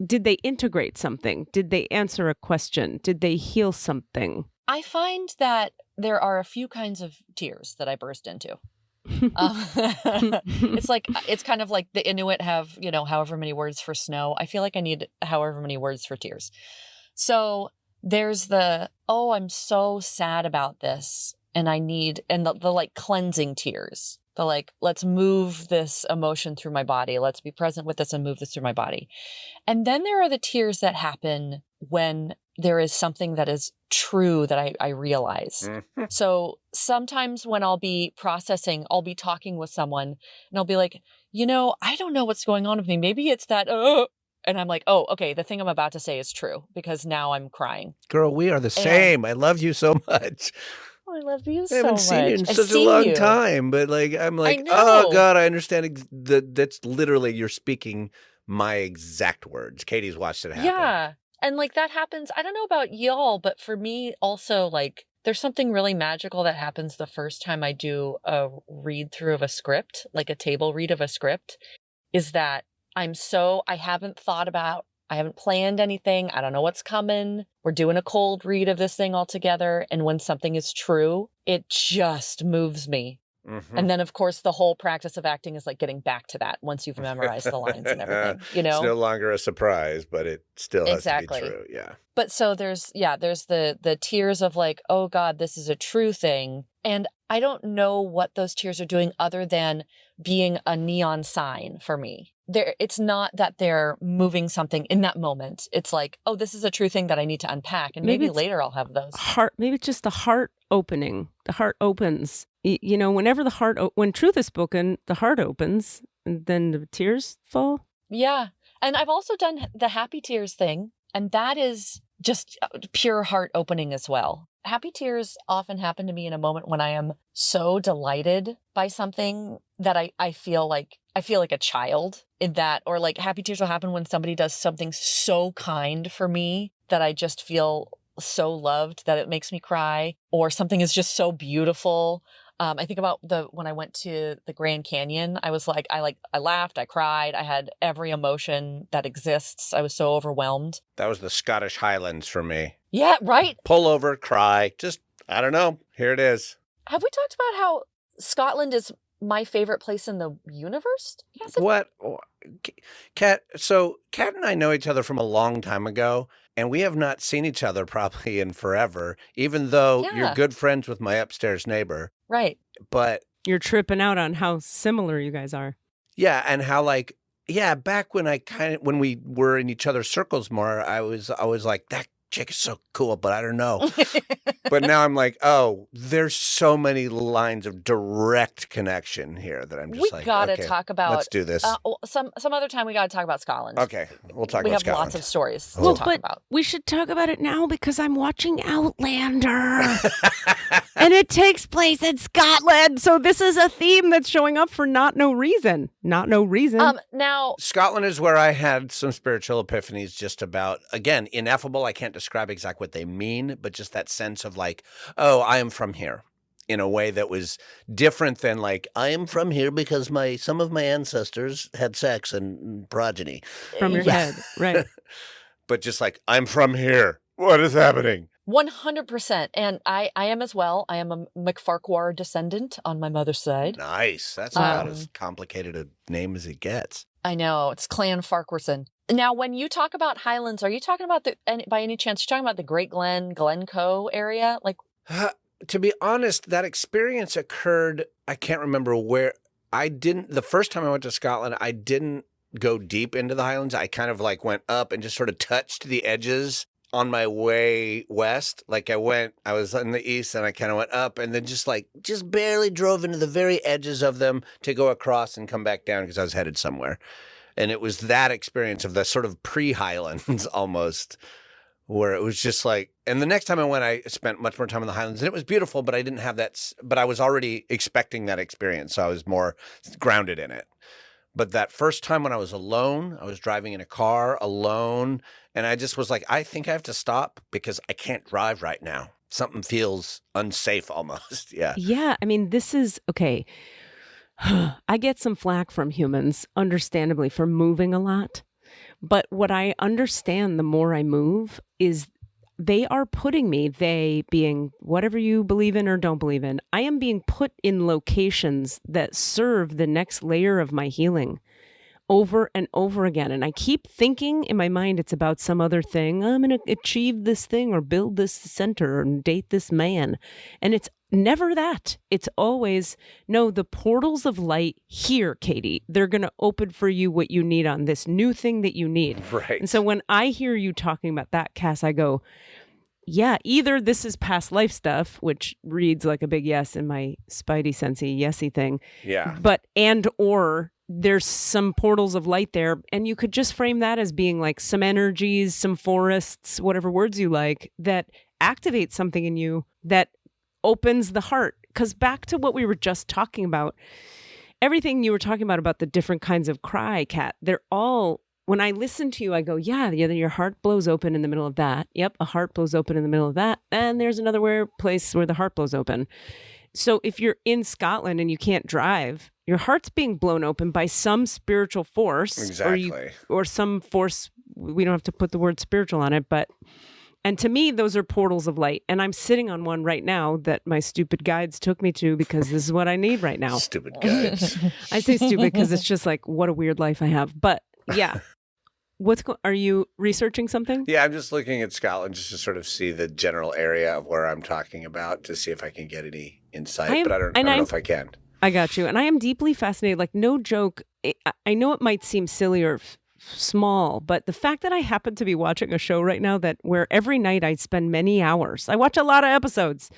did they integrate something? Did they answer a question? Did they heal something? I find that there are a few kinds of tears that I burst into. It's kind of like the Inuit have, however many words for snow. I feel like I need however many words for tears. So there's I'm so sad about this. And I need, and the cleansing tears. Let's move this emotion through my body. Let's be present with this and move this through my body. And then there are the tears that happen when there is something that is true that I realize. Mm-hmm. So sometimes when I'll be processing, I'll be talking with someone and I'll be like, I don't know what's going on with me. Maybe it's that, and I'm like, oh, okay, the thing I'm about to say is true because now I'm crying. Girl, we are the same. I love you so much. I love you so much. I haven't seen you in such a long time, but I'm like, oh God, I understand that's literally, you're speaking my exact words. Katie's watched it happen. Yeah. And that happens. I don't know about y'all, but for me also, there's something really magical that happens the first time I do a read through of a script, like a table read of a script, is that I haven't planned anything. I don't know what's coming. We're doing a cold read of this thing all together. And when something is true, it just moves me. Mm-hmm. And then, of course, the whole practice of acting is getting back to that once you've memorized the lines and everything, It's no longer a surprise, but it still has to be true. Yeah. But so there's the tears of oh God, this is a true thing. And I don't know what those tears are doing other than being a neon sign for me. It's not that they're moving something in that moment. It's oh, this is a true thing that I need to unpack. And maybe later I'll have those. Maybe it's just the heart opening. The heart opens. Whenever when truth is spoken, the heart opens and then the tears fall. Yeah. And I've also done the happy tears thing. And that is just pure heart opening as well. Happy tears often happen to me in a moment when I am so delighted by something that I feel like a child in that, or happy tears will happen when somebody does something so kind for me that I just feel so loved that it makes me cry, or something is just so beautiful. I think about when I went to the Grand Canyon, I was I laughed, I cried, I had every emotion that exists. I was so overwhelmed. That was the Scottish Highlands for me. Yeah, right. Pull over, cry, just, I don't know. Here it is. Have we talked about how Scotland is my favorite place in the universe? What? Kat and I know each other from a long time ago, and we have not seen each other probably in forever, even though you're good friends with my upstairs neighbor. Right. But you're tripping out on how similar you guys are. Yeah, and how back when we were in each other's circles more, I was always like, that chick is so cool, but I don't know. But now I'm like, oh, there's so many lines of direct connection here that I'm just we gotta talk about. Let's do this. Some other time we gotta talk about Scotland. Okay, we'll talk about Scotland. We have lots of stories to talk about. We should talk about it now because I'm watching Outlander. And it takes place in Scotland. So this is a theme that's showing up for no reason. Now Scotland is where I had some spiritual epiphanies just about, again, ineffable. I can't describe exactly what they mean, but just that sense of oh, I am from here. in a way that was different than like, I am from here because some of my ancestors had sex and progeny. From your head, right. But just like, I'm from here. What is happening? 100%. And I am as well. I am a McFarquhar descendant on my mother's side. Nice. That's about as complicated a name as it gets. I know. It's Clan Farquharson. Now, when you talk about Highlands, are you talking about by any chance, you're talking about the Great Glen, Glencoe area? Like, to be honest, that experience occurred, I can't remember where. The first time I went to Scotland, I didn't go deep into the Highlands. I kind of like went up and just sort of touched the edges on my way west. Like I was in the east and I kind of went up and then just barely drove into the very edges of them to go across and come back down because I was headed somewhere. And it was that experience of the sort of pre-Highlands almost, where it was just like, and the next time I went, I spent much more time in the Highlands and it was beautiful, but I didn't have that, but I was already expecting that experience. So I was more grounded in it. But that first time when I was alone, I was driving in a car alone, and I just was like, I think I have to stop because I can't drive right now. Something feels unsafe almost. Yeah. Yeah. I mean, this is okay. I get some flack from humans, understandably, for moving a lot. But what I understand the more I move is they are putting me, they being whatever you believe in or don't believe in, I am being put in locations that serve the next layer of my healing over and over again. And I keep thinking in my mind it's about some other thing. I'm going to achieve this thing or build this center or date this man. And it's never that. It's always, no, the portals of light here, Katie, they're going to open for you what you need on this new thing that you need. Right. And so when I hear you talking about that, Cass, I go, yeah, either this is past life stuff, which reads like a big yes in my spidey sensey yesy thing. Yeah. Or there's some portals of light there. And you could just frame that as being like some energies, some forests, whatever words you like, that activate something in you that opens the heart. Because back to what we were just talking about, everything you were talking about the different kinds of cry, Kat, they're all, when I listen to you, I go, yeah, your heart blows open in the middle of that. Yep, a heart blows open in the middle of that. And there's another place where the heart blows open. So if you're in Scotland and you can't drive, your heart's being blown open by some spiritual force. Exactly. Or some force, we don't have to put the word spiritual on it, but... And to me, those are portals of light. And I'm sitting on one right now that my stupid guides took me to because this is what I need right now. Stupid guides. I say stupid because it's just like, what a weird life I have. But yeah. Are you researching something? Yeah, I'm just looking at Scotland just to sort of see the general area of where I'm talking about to see if I can get any insight. But I don't know if I can. I got you. And I am deeply fascinated. Like, no joke. I know it might seem silly or small, but the fact that I happen to be watching a show right now where every night I spend many hours, I watch a lot of episodes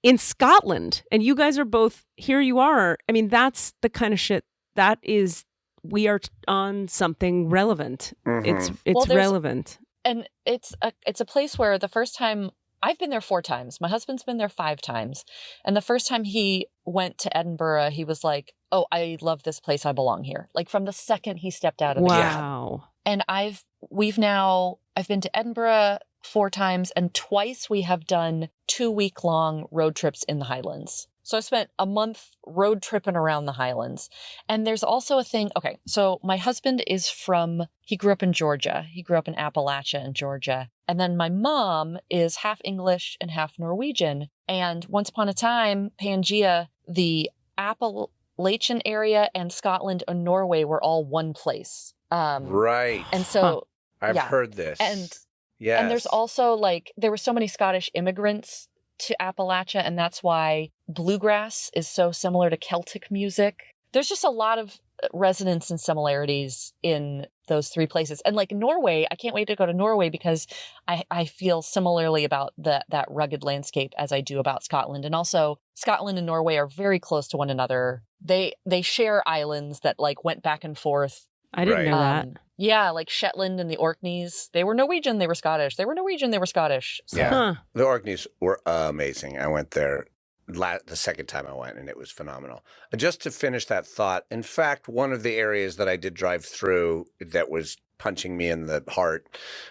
in Scotland, and you guys are both, here you are. I mean, that's the kind of shit that is, we are on something relevant. Mm-hmm. It's relevant. And it's a place where the first time, I've been there 4 times. My husband's been there 5 times. And the first time he went to Edinburgh, he was like, oh, I love this place. I belong here. Like from the second he stepped out of the cab. And I've been to Edinburgh 4 times, and twice we have done 2-week-long road trips in the Highlands. So I spent a month road tripping around the Highlands. And there's also a thing. Okay, so my husband he grew up in Georgia. He grew up in Appalachia in Georgia. And then my mom is half English and half Norwegian. And once upon a time, Pangea, the Appalachian area, and Scotland and Norway were all one place. Right. And so I've heard this. And yes. And there's also there were so many Scottish immigrants to Appalachia, and that's why bluegrass is so similar to Celtic music. There's just a lot of resonance and similarities in those 3 places. And like Norway, I can't wait to go to Norway because I feel similarly about that rugged landscape as I do about Scotland. And also Scotland and Norway are very close to one another. They share islands that like went back and forth. I didn't know that. Yeah, like Shetland and the Orkneys. They were Norwegian, they were Scottish. They were Norwegian, they were Scottish. So. Yeah. The Orkneys were amazing. I went there the second time I went, and it was phenomenal. Just to finish that thought, in fact, one of the areas that I did drive through that was punching me in the heart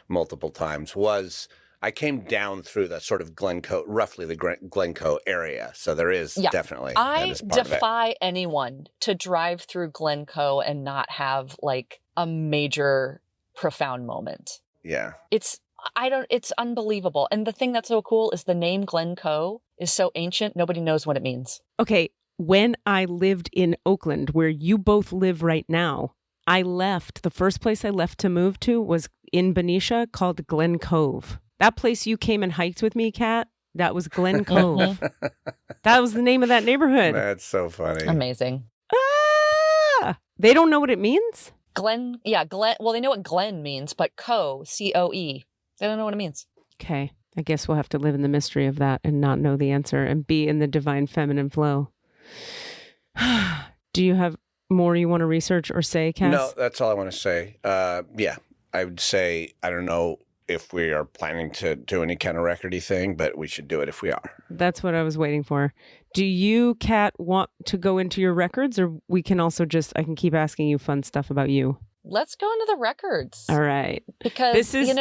multiple times was I came down through the sort of roughly the Glencoe area. So there is definitely. I defy anyone to drive through Glencoe and not have like a major profound moment. Yeah. It's unbelievable. And the thing that's so cool is the name Glencoe is so ancient, nobody knows what it means. Okay, when I lived in Oakland, where you both live right now, the first place I left to move to was in Benicia called Glen Cove. That place you came and hiked with me, Kat, that was Glen Cove. That was the name of that neighborhood. That's so funny. Amazing. They don't know what it means? Glen. Well, they know what Glen means, but C-O-E. They don't know what it means. Okay. I guess we'll have to live in the mystery of that and not know the answer and be in the divine feminine flow. Do you have more you want to research or say, Cass? No, that's all I want to say. Yeah, I would say, I don't know if we are planning to do any kind of recordy thing, but we should do it if we are. That's what I was waiting for. Do you, Kat, want to go into your records, or we can also I can keep asking you fun stuff about you? Let's go into the records. All right. Because, this is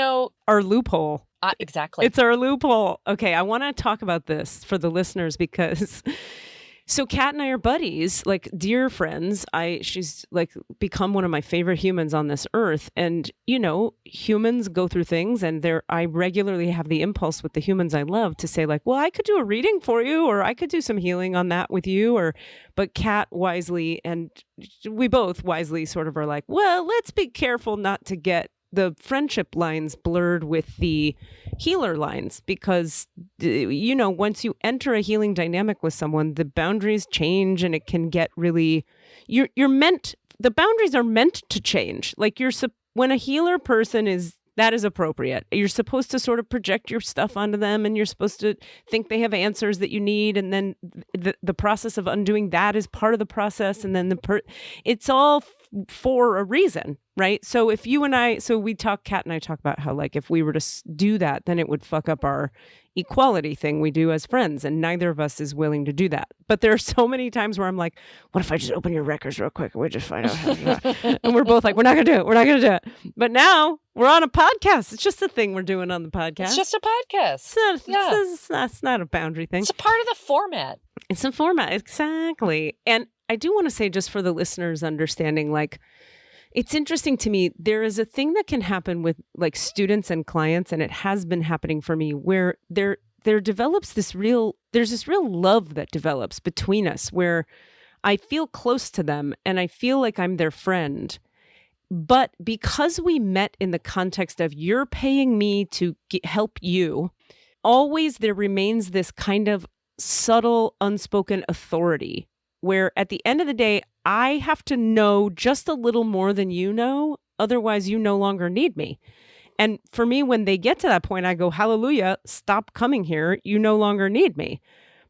our loophole. Exactly. It's our loophole. Okay, I want to talk about this for the listeners because... So Kat and I are buddies, like dear friends. She's like become one of my favorite humans on this earth. And, humans go through things, and I regularly have the impulse with the humans I love to say like, well, I could do a reading for you, or I could do some healing on that with you. But Kat wisely, and we both wisely sort of are like, well, let's be careful not to get the friendship lines blurred with the healer lines, because, once you enter a healing dynamic with someone, the boundaries change, and it can get really, the boundaries are meant to change. Like when a healer person that is appropriate. You're supposed to sort of project your stuff onto them, and you're supposed to think they have answers that you need. And then the process of undoing that is part of the process. And then it's all for a reason, right? So if you and Kat and I talk about how like if we were to do that, then it would fuck up our equality thing we do as friends, and neither of us is willing to do that. But there are so many times where I'm like, what if I just open your records real quick and we just find out how to do that? And we're both like, we're not gonna do it. But now we're on a podcast. It's just a thing we're doing on the podcast. It's just a podcast. That's not a boundary thing. It's a part of the format. It's a format, exactly. And I do want to say, just for the listeners' understanding, like, it's interesting to me, there is a thing that can happen with like students and clients, and it has been happening for me, where there's this real love that develops between us, where I feel close to them and I feel like I'm their friend. But because we met in the context of you're paying me to help you, always there remains this kind of subtle, unspoken authority, where at the end of the day, I have to know just a little more than you know. Otherwise, you no longer need me. And for me, when they get to that point, I go, hallelujah, stop coming here. You no longer need me.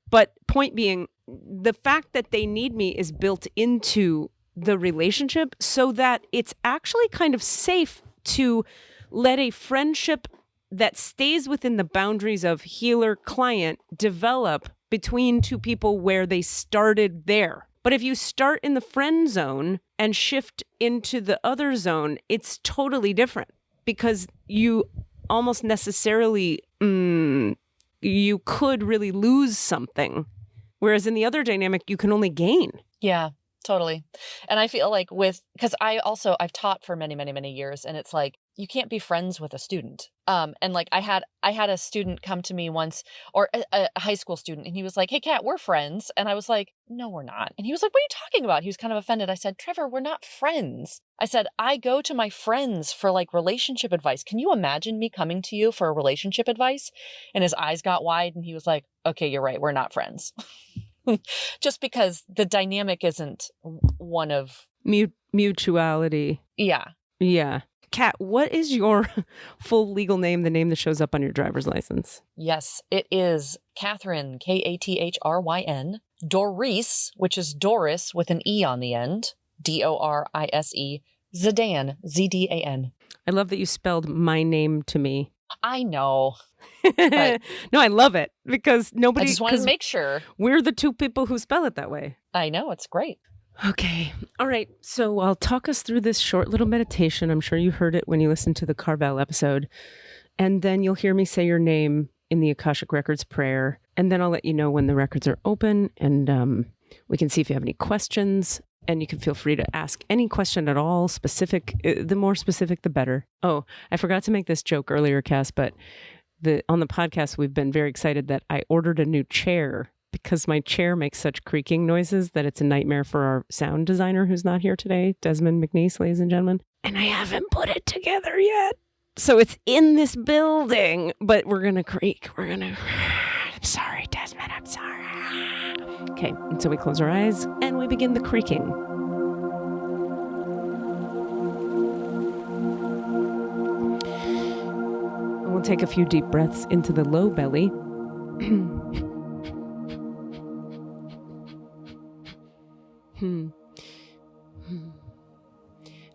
But point being, the fact that they need me is built into the relationship so that it's actually kind of safe to let a friendship that stays within the boundaries of healer-client develop between two people where they started there. But if you start in the friend zone and shift into the other zone, it's totally different, because you almost necessarily, you could really lose something. Whereas in the other dynamic, you can only gain. Yeah, totally. And I feel like because I've taught for many, many, many years, and it's like, you can't be friends with a student. And like I had a student come to me once, or a high school student, and he was like, hey, Kat, we're friends. And I was like, no, we're not. And he was like, what are you talking about? He was kind of offended. I said, Trevor, we're not friends. I said, I go to my friends for like relationship advice. Can you imagine me coming to you for relationship advice? And his eyes got wide, and he was like, okay, you're right. We're not friends. Just because the dynamic isn't one of mutuality. Yeah. Yeah. Kat, what is your full legal name, the name that shows up on your driver's license? Yes, it is Catherine, Kathryn, Doris, which is Doris with an E on the end, Dorise, Zdan, Zdan. I love that you spelled my name to me. I know. No, I love it, because I just wanted to make sure. We're the two people who spell it that way. I know, it's great. Okay. All right. So I'll talk us through this short little meditation. I'm sure you heard it when you listened to the Carvel episode. And then you'll hear me say your name in the Akashic Records prayer. And then I'll let you know when the records are open, and we can see if you have any questions. And you can feel free to ask any question at all, specific. The more specific, the better. Oh, I forgot to make this joke earlier, Cass, but on the podcast, we've been very excited that I ordered a new chair because my chair makes such creaking noises that it's a nightmare for our sound designer who's not here today, Desmond McNeese, ladies and gentlemen. And I haven't put it together yet. So it's in this building, but we're going to creak. I'm sorry, Desmond, I'm sorry. Okay, and so we close our eyes and we begin the creaking. And we'll take a few deep breaths into the low belly.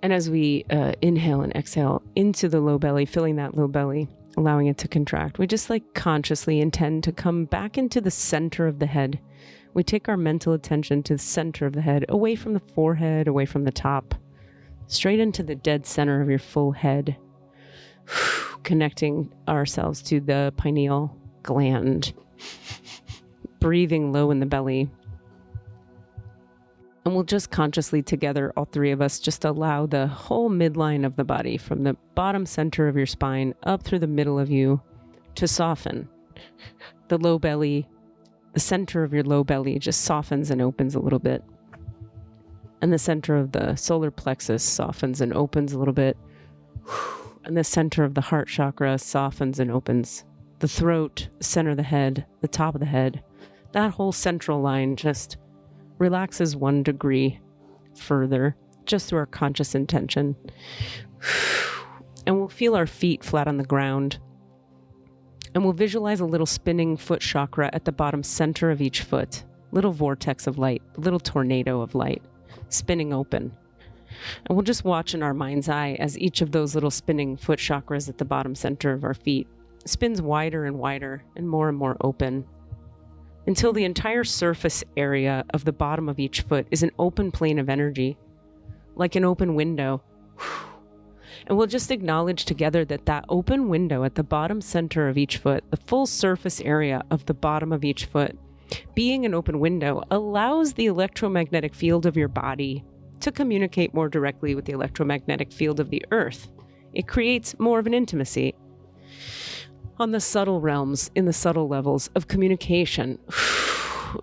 And as we inhale and exhale into the low belly, filling that low belly, allowing it to contract, we just consciously intend to come back into the center of the head. We take our mental attention to the center of the head, away from the forehead, away from the top, straight into the dead center of your full head, connecting ourselves to the pineal gland, breathing low in the belly. And we'll just consciously together, all three of us, just allow the whole midline of the body, from the bottom center of your spine up through the middle of you, to soften. The low belly, the center of your low belly just softens and opens a little bit. And the center of the solar plexus softens and opens a little bit. And the center of the heart chakra softens and opens. The throat, the center of the head, the top of the head, that whole central line just relaxes 1 degree further, just through our conscious intention. And we'll feel our feet flat on the ground. And we'll visualize a little spinning foot chakra at the bottom center of each foot. Little vortex of light, a little tornado of light, spinning open. And we'll just watch in our mind's eye as each of those little spinning foot chakras at the bottom center of our feet spins wider and wider and more open, until the entire surface area of the bottom of each foot is an open plane of energy, like an open window. And we'll just acknowledge together that open window at the bottom center of each foot, the full surface area of the bottom of each foot, being an open window, allows the electromagnetic field of your body to communicate more directly with the electromagnetic field of the earth. It creates more of an intimacy on the subtle realms, in the subtle levels of communication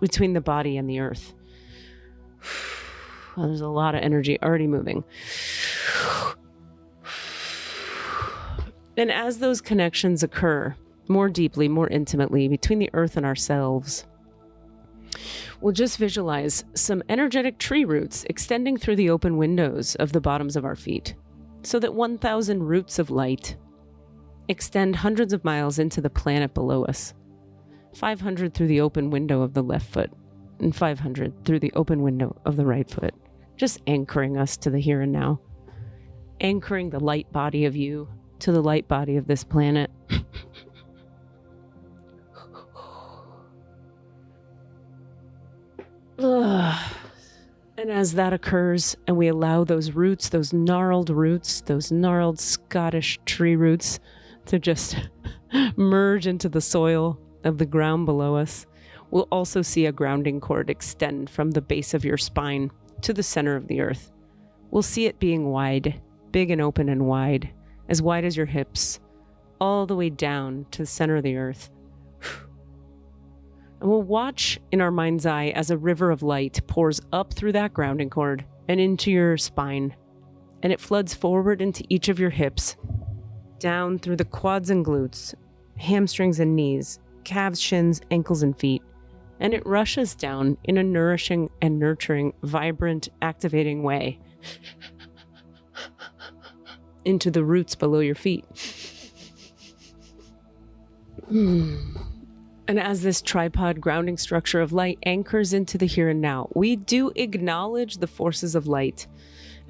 between the body and the earth. Well, there's a lot of energy already moving. And as those connections occur more deeply, more intimately between the earth and ourselves, we'll just visualize some energetic tree roots extending through the open windows of the bottoms of our feet, so that 1,000 roots of light extend hundreds of miles into the planet below us. 500 through the open window of the left foot, and 500 through the open window of the right foot, just anchoring us to the here and now, anchoring the light body of you to the light body of this planet. And as that occurs, and we allow those roots, those gnarled Scottish tree roots, to just merge into the soil of the ground below us, we'll also see a grounding cord extend from the base of your spine to the center of the earth. We'll see it being wide, big and open and wide as your hips, all the way down to the center of the earth. And we'll watch in our mind's eye as a river of light pours up through that grounding cord and into your spine, and it floods forward into each of your hips, down through the quads and glutes, hamstrings and knees, calves, shins, ankles, and feet, and it rushes down in a nourishing and nurturing, vibrant, activating way into the roots below your feet. And as this tripod grounding structure of light anchors into the here and now, we do acknowledge the forces of light,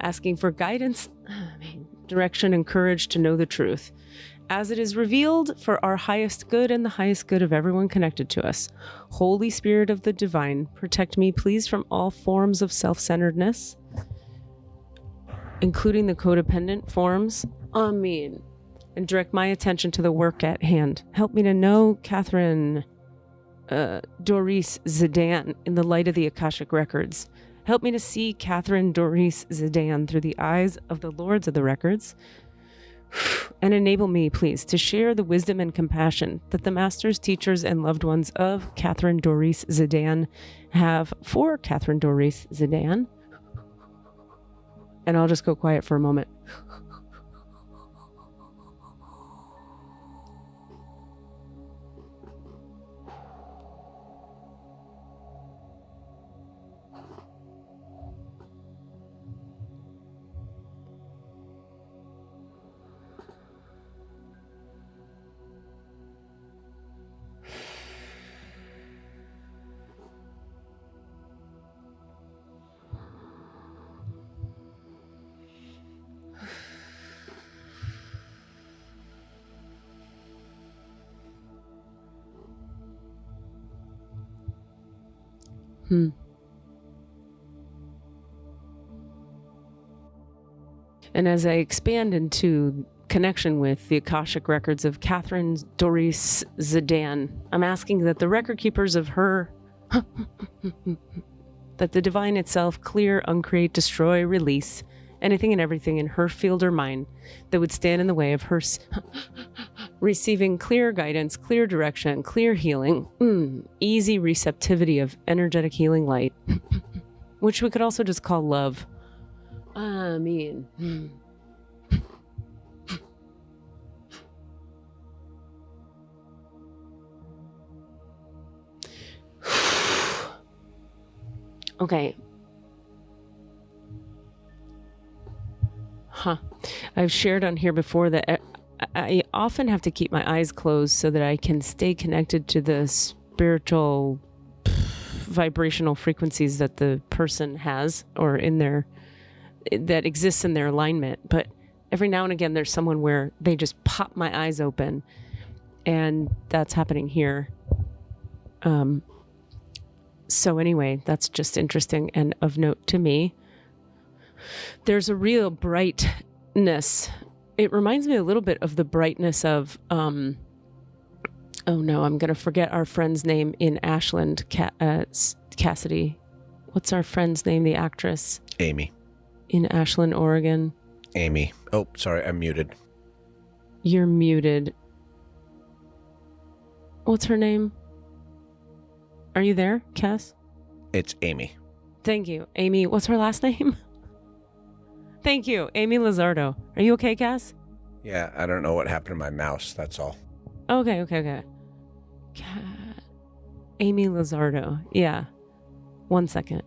asking for guidance, direction, and courage to know the truth. as it is revealed for our highest good and the highest good of everyone connected to us. Holy Spirit of the Divine, protect me, please, from all forms of self-centeredness, including the codependent forms. Amen. And direct my attention to the work at hand. Help me to know Catherine Doris Zdan in the light of the Akashic Records. Help me to see Catherine Doris Zdan through the eyes of the Lords of the Records. And enable me, please, to share the wisdom and compassion that the masters, teachers, and loved ones of Catherine Doris Zdan have for Catherine Doris Zdan. And I'll just go quiet for a moment. And as I expand into connection with the Akashic Records of Catherine Doris Zdan, I'm asking that the record keepers of her, that the divine itself clear, uncreate, destroy, release anything and everything in her field or mind that would stand in the way of her receiving clear guidance, clear direction, clear healing, easy receptivity of energetic healing light, which we could also just call love. Okay. I've shared on here before that I often have to keep my eyes closed so that I can stay connected to the spiritual vibrational frequencies that the person has or in their that exists in their alignment. But every now and again there's someone where they just pop my eyes open, and that's happening here. So anyway, that's just interesting and of note to me. There's a real brightness. It reminds me a little bit of the brightness of, oh no, I'm going to forget our friend's name in Ashland, CASSIDY. What's our friend's name, the actress? Amy. In Ashland, Oregon. Amy. Oh, sorry, I'm muted. You're muted. What's her name? Are you there, Cass? It's Amy. Thank you. Amy, what's her last name? Thank you. Amy Lizardo. Are you okay, Cass? Yeah, I don't know what happened to my mouse, that's all. Okay. Amy Lizardo. Yeah. 1 second.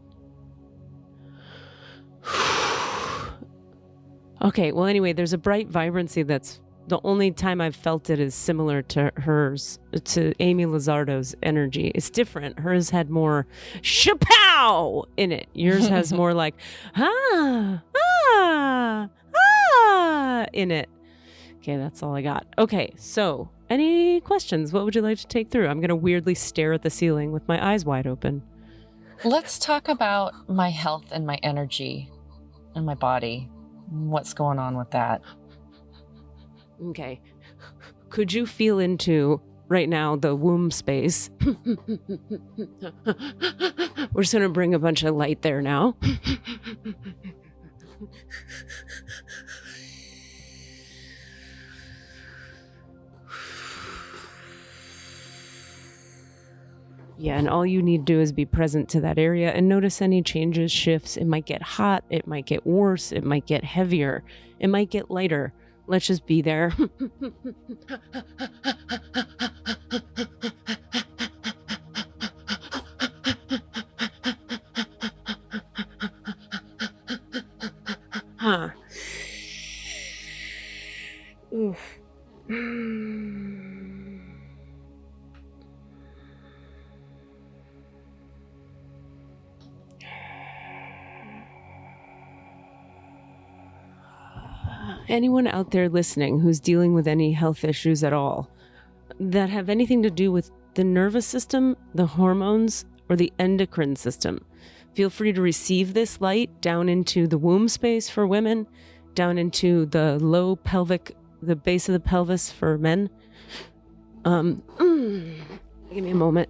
Okay, well anyway, there's a bright vibrancy that's the only time I've felt it is similar to hers, to Amy Lizardo's energy. It's different. Hers had more shapow in it. Yours has more like, in it. Okay, that's all I got. Okay, so any questions? What would you like to take through? I'm going to weirdly stare at the ceiling with my eyes wide open. Let's talk about my health and my energy and my body. What's going on with that? Okay. Could you feel into right now the womb space? We're just going to bring a bunch of light there now. Yeah, and all you need to do is be present to that area and notice any changes, shifts. It might get hot, it might get worse, it might get heavier, it might get lighter. Let's just be there. Oof. anyone out there listening who's dealing with any health issues at all that have anything to do with the nervous system, the hormones, or the endocrine system, feel free to receive this light down into the womb space for women, down into the low pelvic, the base of the pelvis for men. Give me a moment.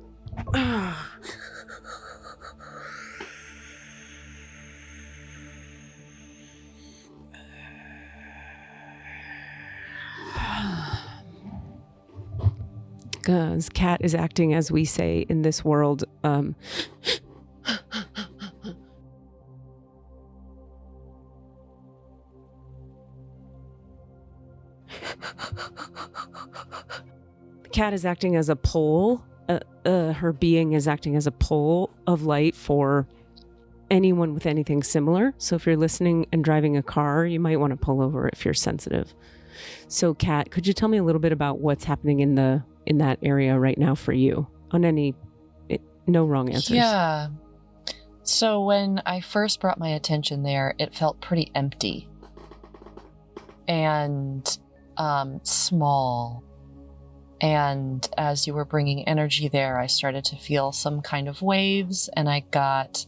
Because Cat is acting, as we say in this world, Cat is acting as a pole. Her being is acting as a pole of light for anyone with anything similar. So if you're listening and driving a car, you might want to pull over if you're sensitive. So Kat, could you tell me a little bit about what's happening in that area right now for you? On any, no wrong answers. Yeah. So when I first brought my attention there, it felt pretty empty and small. And as you were bringing energy there, I started to feel some kind of waves, and I got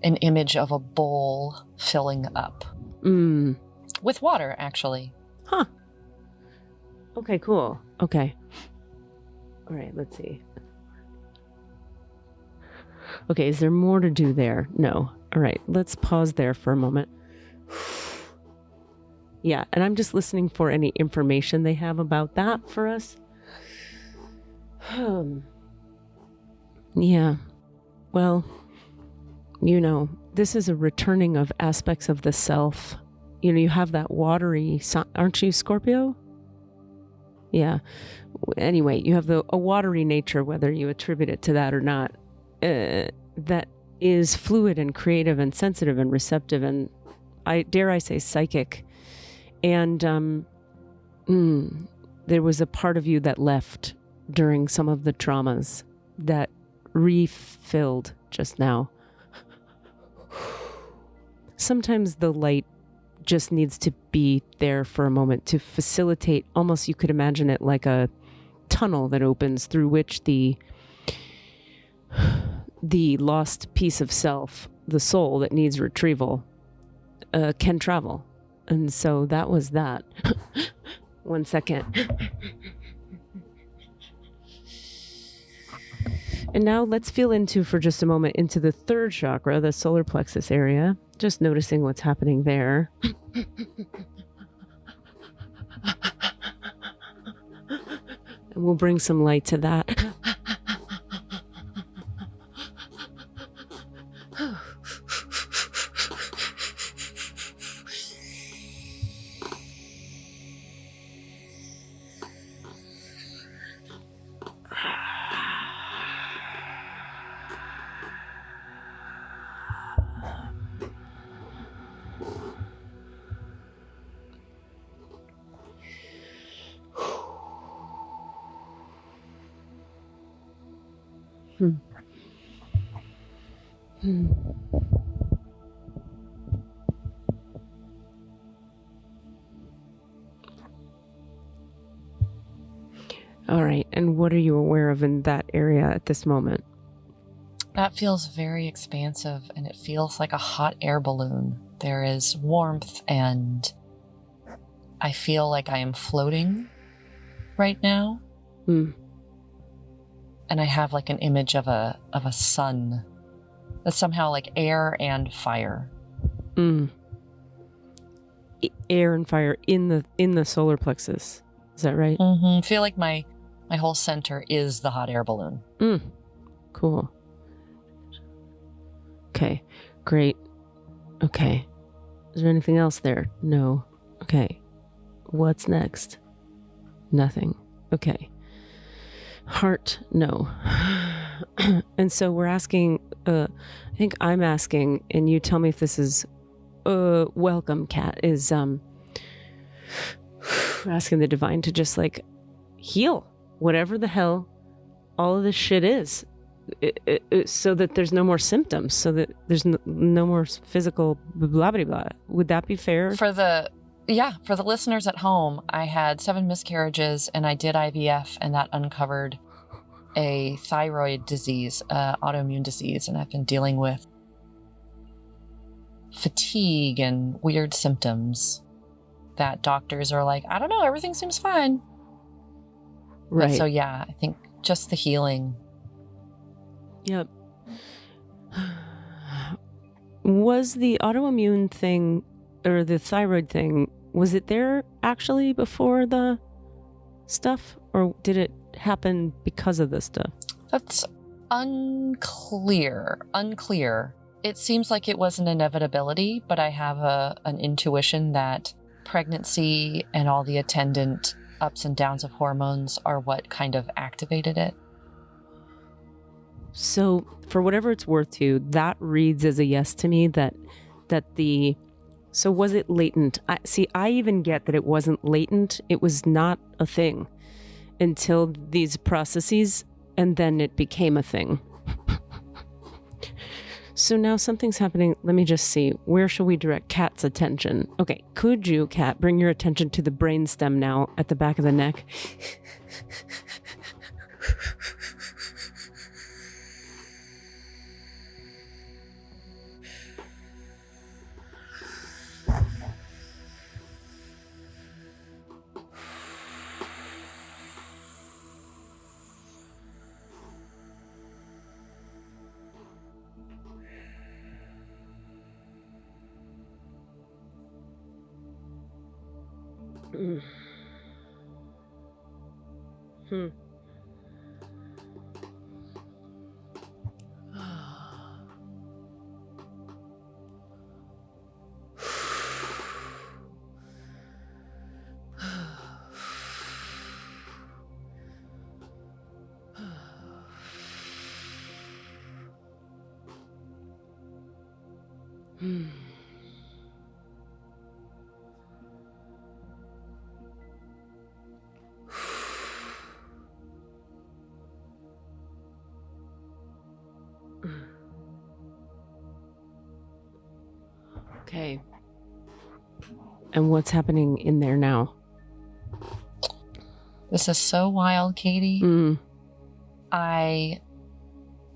an image of a bowl filling up. With water, actually. Huh. Okay, cool. Okay. All right, let's see. Okay, is there more to do there? No. All right, let's pause there for a moment. Yeah, and I'm just listening for any information they have about that for us. Yeah. Well, this is a returning of aspects of the self. You have that watery, aren't you Scorpio? Yeah. Anyway, you have a watery nature, whether you attribute it to that or not, that is fluid and creative and sensitive and receptive and, I say, psychic. And there was a part of you that left during some of the traumas that refilled just now. Sometimes the light just needs to be there for a moment to facilitate, almost you could imagine it like a tunnel that opens through which the lost piece of self, the soul that needs retrieval, can travel. And so that was that. 1 second. And now let's feel for just a moment into the third chakra, the solar plexus area. Just noticing what's happening there. And we'll bring some light to that. All right. And what are you aware of in that area at this moment? That feels very expansive, and it feels like a hot air balloon. There is warmth, and I feel like I am floating right now. And I have like an image of a sun that's somehow like air and fire. Air and fire in the solar plexus. Is that right? I feel like my whole center is the hot air balloon. Cool. Okay, great. Okay. Is there anything else there? No. Okay. What's next? Nothing. Okay. Heart, no. And so we're asking, I think I'm asking, and you tell me if this is welcome, Kat, is asking the divine to just like heal whatever the hell all of this shit is, so that there's no more symptoms, so that there's no more physical blah blah blah. Would that be fair? For the Yeah, for the listeners at home, I had 7 miscarriages and I did IVF, and that uncovered a thyroid disease, autoimmune disease, and I've been dealing with fatigue and weird symptoms that doctors are like, I don't know, everything seems fine. Right. But so yeah, I think just the healing. Yep. Was the autoimmune thing or the thyroid thing, was it there actually before the stuff, or did it happen because of the stuff? That's unclear. It seems like it was an inevitability, but I have an intuition that pregnancy and all the attendant ups and downs of hormones are what kind of activated it. So for whatever it's worth to you, that reads as a yes to me, so was it latent? I even get that it wasn't latent. It was not a thing until these processes, and then it became a thing. So now something's happening. Let me just see. Where shall we direct Kat's attention? Okay, could you, Kat, bring your attention to the brainstem now at the back of the neck? Okay. And what's happening in there now? This is so wild, Katie. I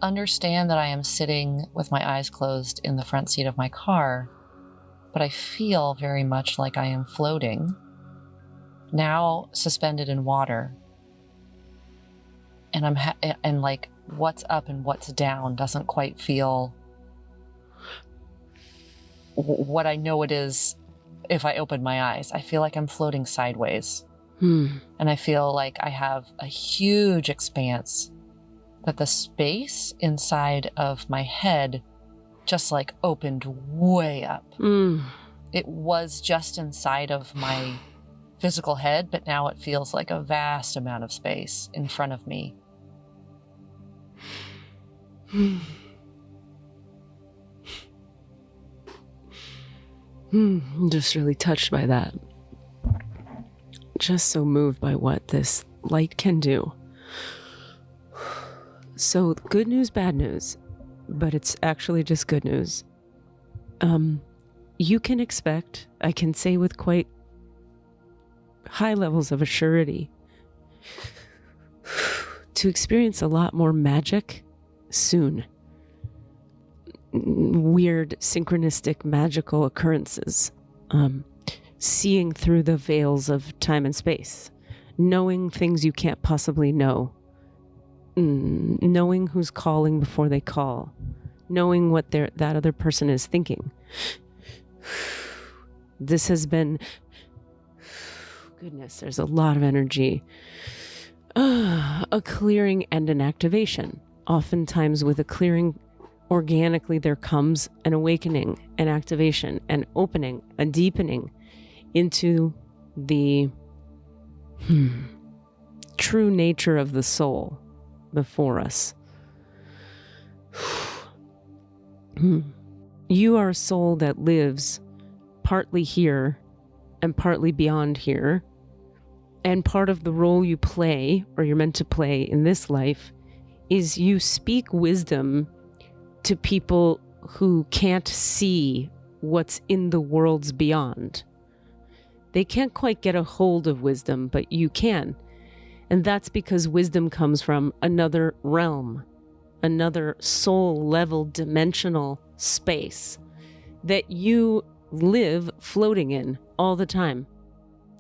understand that I am sitting with my eyes closed in the front seat of my car, but I feel very much like I am floating, now suspended in water. And and like what's up and what's down doesn't quite feel what I know it is if I open my eyes. I feel like I'm floating sideways. And I feel like I have a huge expanse, that the space inside of my head just like opened way up. It was just inside of my physical head, but now it feels like a vast amount of space in front of me. I'm just really touched by that. Just so moved by what this light can do. So good news, bad news, but it's actually just good news. You can expect, I can say with quite high levels of assurity, to experience a lot more magic soon. Weird, synchronistic, magical occurrences. Seeing through the veils of time and space. Knowing things you can't possibly know. Knowing who's calling before they call. Knowing what that other person is thinking. This has been... Goodness, there's a lot of energy. A clearing and an activation. Oftentimes with a clearing, organically there comes an awakening, an activation, an opening, a deepening into the true nature of the soul before us. You are a soul that lives partly here and partly beyond here. And part of the role you play, or you're meant to play in this life, is you speak wisdom to people who can't see what's in the worlds beyond. They can't quite get a hold of wisdom, but you can. And that's because wisdom comes from another realm, another soul level dimensional space that you live floating in all the time.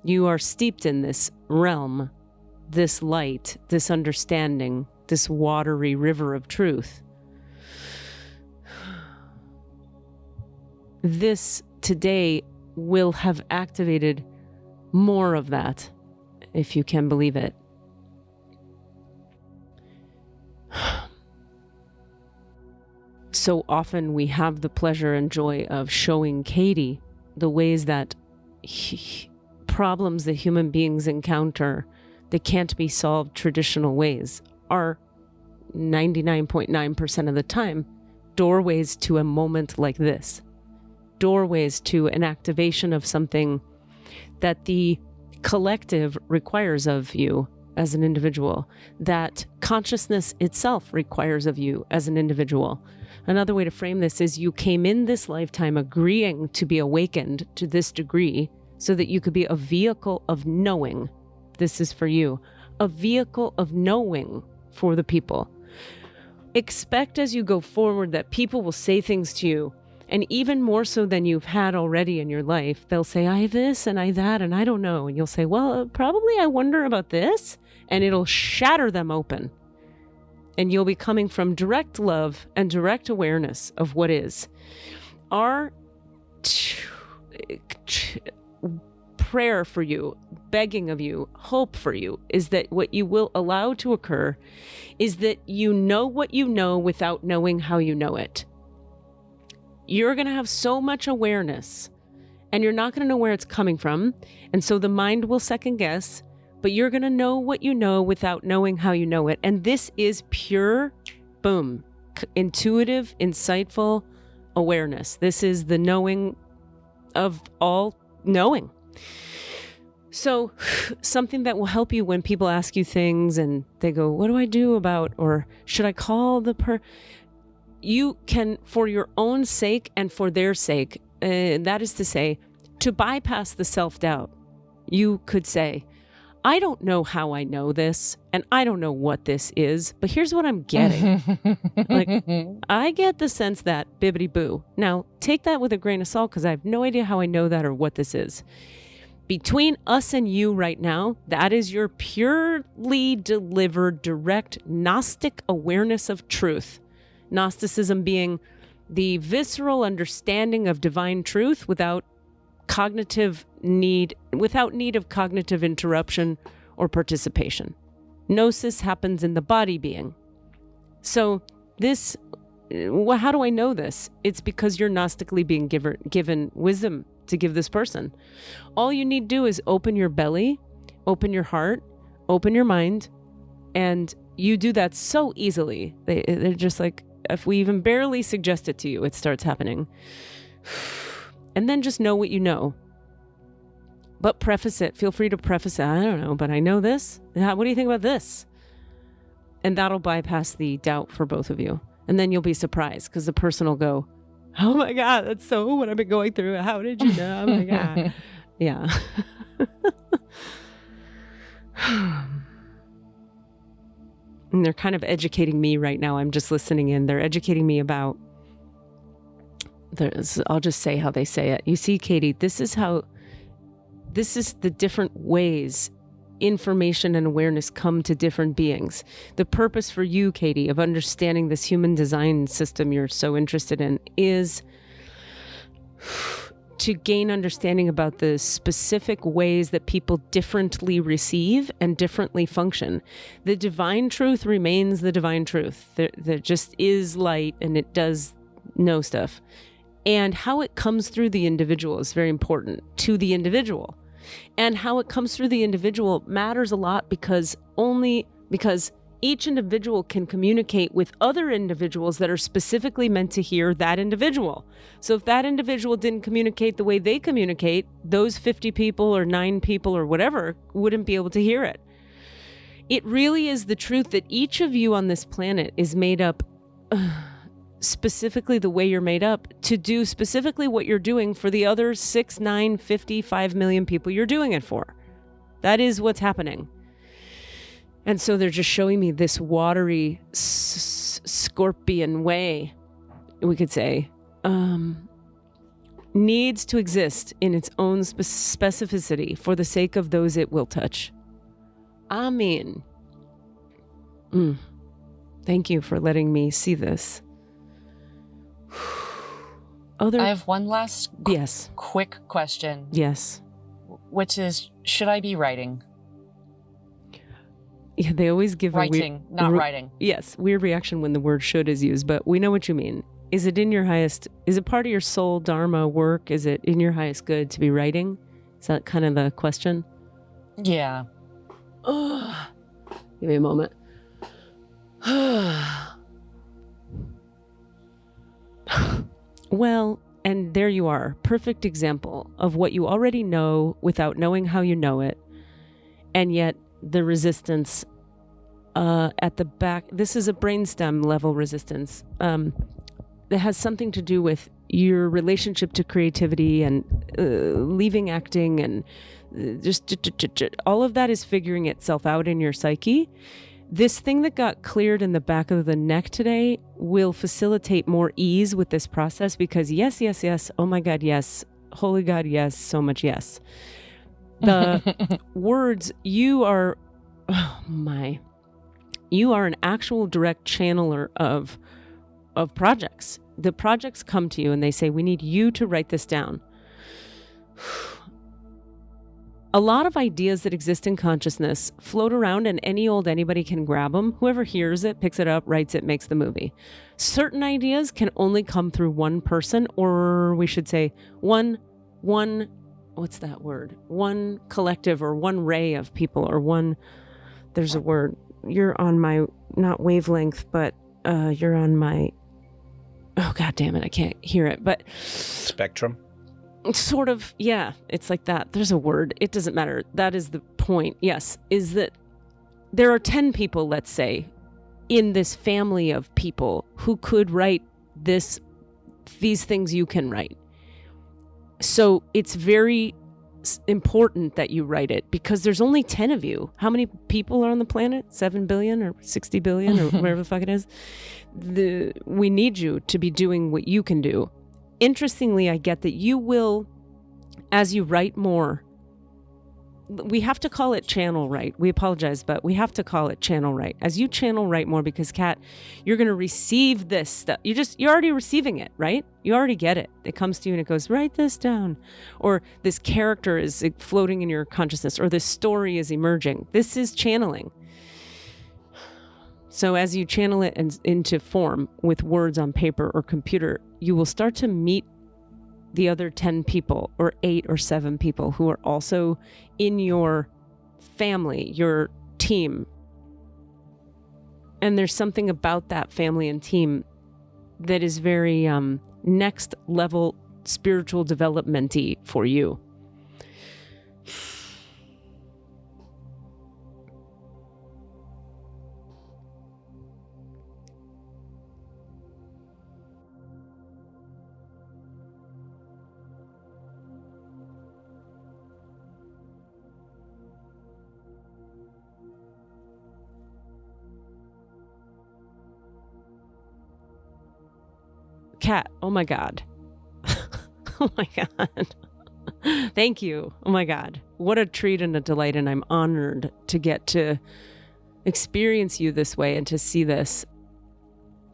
You are steeped in this realm, this light, this understanding, this watery river of truth. This today will have activated more of that, if you can believe it. So often we have the pleasure and joy of showing Katie the ways that problems that human beings encounter that can't be solved traditional ways are 99.9% of the time doorways to a moment like this. Doorways to an activation of something that the collective requires of you as an individual, that consciousness itself requires of you as an individual. Another way to frame this is you came in this lifetime agreeing to be awakened to this degree so that you could be a vehicle of knowing. This is for you, a vehicle of knowing for the people. Expect as you go forward that people will say things to you, and even more so than you've had already in your life, they'll say, I this and I that, and I don't know. And you'll say, well, probably I wonder about this. And it'll shatter them open. And you'll be coming from direct love and direct awareness of what is. Our prayer for you, begging of you, hope for you, is that what you will allow to occur is that you know what you know without knowing how you know it. You're going to have so much awareness and you're not going to know where it's coming from. And so the mind will second guess, but you're going to know what you know without knowing how you know it. And this is pure, boom, intuitive, insightful awareness. This is the knowing of all knowing. So something that will help you when people ask you things and they go, what do I do about, or should I call the you can, for your own sake and for their sake, that is to say, to bypass the self-doubt, you could say, I don't know how I know this, and I don't know what this is, but here's what I'm getting. Like, I get the sense that bibbity boo. Now, take that with a grain of salt, because I have no idea how I know that or what this is. Between us and you right now, that is your purely delivered, direct Gnostic awareness of truth. Gnosticism being the visceral understanding of divine truth without need of cognitive interruption or participation. Gnosis happens in the body being. So this, how do I know this? It's because you're Gnostically being given wisdom to give this person. All you need to do is open your belly, open your heart, open your mind, and you do that so easily. They're just like, if we even barely suggest it to you, it starts happening. And then just know what you know. But preface it. Feel free to preface it. I don't know, but I know this. What do you think about this? And that'll bypass the doubt for both of you. And then you'll be surprised because the person will go, oh my God, that's so what I've been going through. How did you know? Oh my God. Yeah. And they're kind of educating me right now. I'm just listening in. They're educating me about, I'll just say how they say it. You see, Katie, this is the different ways information and awareness come to different beings. The purpose for you, Katie, of understanding this human design system you're so interested in is to gain understanding about the specific ways that people differently receive and differently function. The divine truth remains the divine truth. There just is light and it does know stuff. And how it comes through the individual is very important to the individual. And how it comes through the individual matters a lot because each individual can communicate with other individuals that are specifically meant to hear that individual. So if that individual didn't communicate the way they communicate, those 50 people or 9 people or whatever wouldn't be able to hear it. It really is the truth that each of you on this planet is made up specifically the way you're made up to do specifically what you're doing for the other 6, 9, 50, 5 million people you're doing it for. That is what's happening. And so they're just showing me this watery scorpion way, we could say, needs to exist in its own specificity for the sake of those it will touch. Amen. Thank you for letting me see this. I have one last yes. quick question. Yes. Which is, should I be writing? Yeah, they always give writing, not writing. Yes, weird reaction when the word should is used, but we know what you mean. Is it part of your soul dharma work? Is it in your highest good to be writing? Is that kind of the question? Yeah. Give me a moment. Well, and there you are. Perfect example of what you already know without knowing how you know it. And yet the resistance at the back, this is a brainstem level resistance. That has something to do with your relationship to creativity and leaving acting and just all of that is figuring itself out in your psyche. This thing that got cleared in the back of the neck today will facilitate more ease with this process because yes, yes, yes, oh my God, yes, holy God, yes, so much yes. The words, you are an actual direct channeler of projects. The projects come to you and they say, we need you to write this down. A lot of ideas that exist in consciousness float around and anybody can grab them. Whoever hears it, picks it up, writes it, makes the movie. Certain ideas can only come through one person, or we should say one, what's that word? One collective or one ray of people or one, there's a word. You're on my, not wavelength, but you're on my, oh God damn it, I can't hear it, but. Spectrum? Sort of, yeah, it's like that. There's a word. It doesn't matter. That is the point, yes, is that there are 10 people, let's say, in this family of people who could write these things you can write. So it's very important that you write it because there's only 10 of you. How many people are on the planet? 7 billion or 60 billion or whatever the fuck it is? We need you to be doing what you can do. Interestingly, I get that you will, as you write more, we have to call it channel write. We apologize, but we have to call it channel write. As you channel write more, because Kat, you're going to receive this stuff. You're already receiving it, right? You already get it. It comes to you and it goes, write this down. Or this character is floating in your consciousness, or this story is emerging. This is channeling. So as you channel it into form with words on paper or computer, you will start to meet the other 10 people or 8 or 7 people who are also in your family, your team. And there's something about that family and team that is very next level spiritual development-y for you. Kat, oh my God. Oh my God. Thank you. Oh my God. What a treat and a delight. And I'm honored to get to experience you this way and to see this.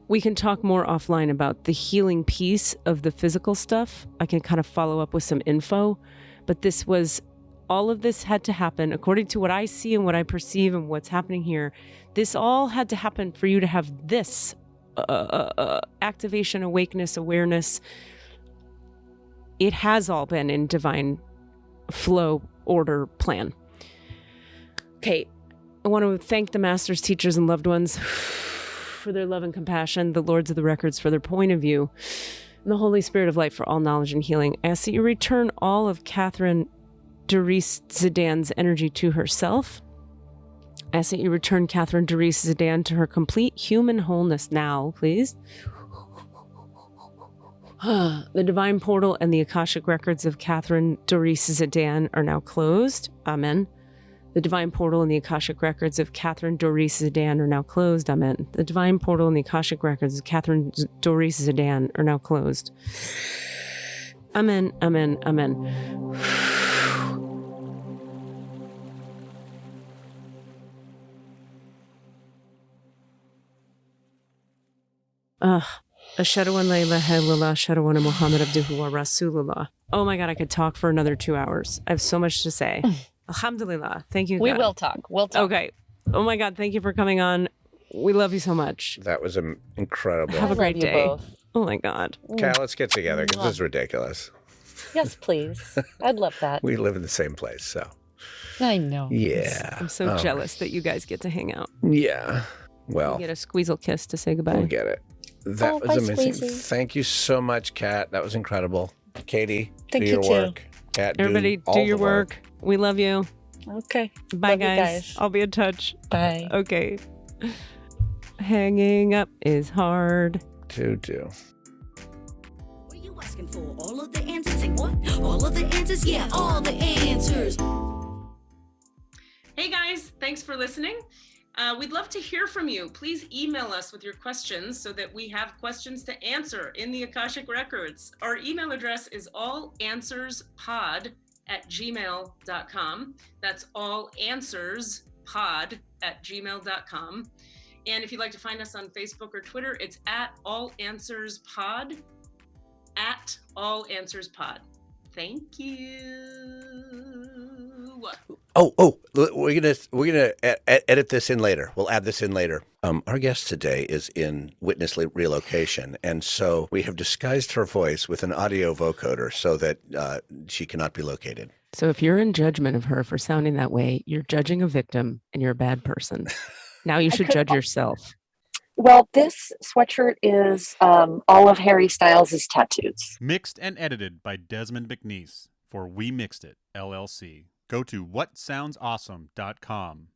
We can talk more offline about the healing piece of the physical stuff. I can kind of follow up with some info, but all of this had to happen according to what I see and what I perceive and what's happening here. This all had to happen for you to have this activation, awakeness, awareness. It has all been in divine flow, order, plan. Okay, I want to thank the masters, teachers, and loved ones for their love and compassion, the lords of the records for their point of view, and the Holy Spirit of light for all knowledge and healing. I ask that you return all of Catherine Doris Zdan's energy to herself. I ask that you return Catherine Doris Zdan to her complete human wholeness now, please. The divine portal and the Akashic records of Catherine Doris Zdan are now closed. Amen. The divine portal and the Akashic records of Catherine Doris Zdan are now closed. Amen. The divine portal and the Akashic records of Catherine Doris Zdan are now closed. Amen. Amen. Amen. Ashhadu an la ilaha illallah, ashhadu anna Muhammad abduhu wa rasulullah. Oh my God, I could talk for another 2 hours. I have so much to say. Alhamdulillah. Thank you, God. We will talk. We'll talk. Okay. Oh my God, thank you for coming on. We love you so much. That was incredible. Have a great day. Both. Oh my God. Kat, let's get together because this is ridiculous. Yes, please. I'd love that. We live in the same place, so. I know. Yeah. I'm so jealous that you guys get to hang out. Yeah. Well. You get a squeezle kiss to say goodbye. We'll get it. That was amazing. Squeezy. Thank you so much, Kat. That was incredible. Katie, do your work. Kat, everybody, do your work. We love you. Okay. Bye, love guys. You guys. I'll be in touch. Bye. Okay. Hanging up is hard to do. What are you asking for? All of the answers? Say what? All of the answers? Yeah, all the answers. Hey guys, thanks for listening. We'd love to hear from you. Please email us with your questions so that we have questions to answer in the Akashic Records. Our email address is allanswerspod@gmail.com. That's allanswerspod@gmail.com. And if you'd like to find us on Facebook or Twitter, it's @allanswerspod, @allanswerspod. Thank you. We're gonna edit this in later. We'll add this in later. Our guest today is in witness relocation, and so we have disguised her voice with an audio vocoder so that she cannot be located. So if you're in judgment of her for sounding that way, you're judging a victim and you're a bad person. Now you should judge yourself. Well, this sweatshirt is all of Harry Styles' tattoos. Mixed and edited by Desmond McNeese for We Mixed It, LLC. Go to whatsoundsawesome.com.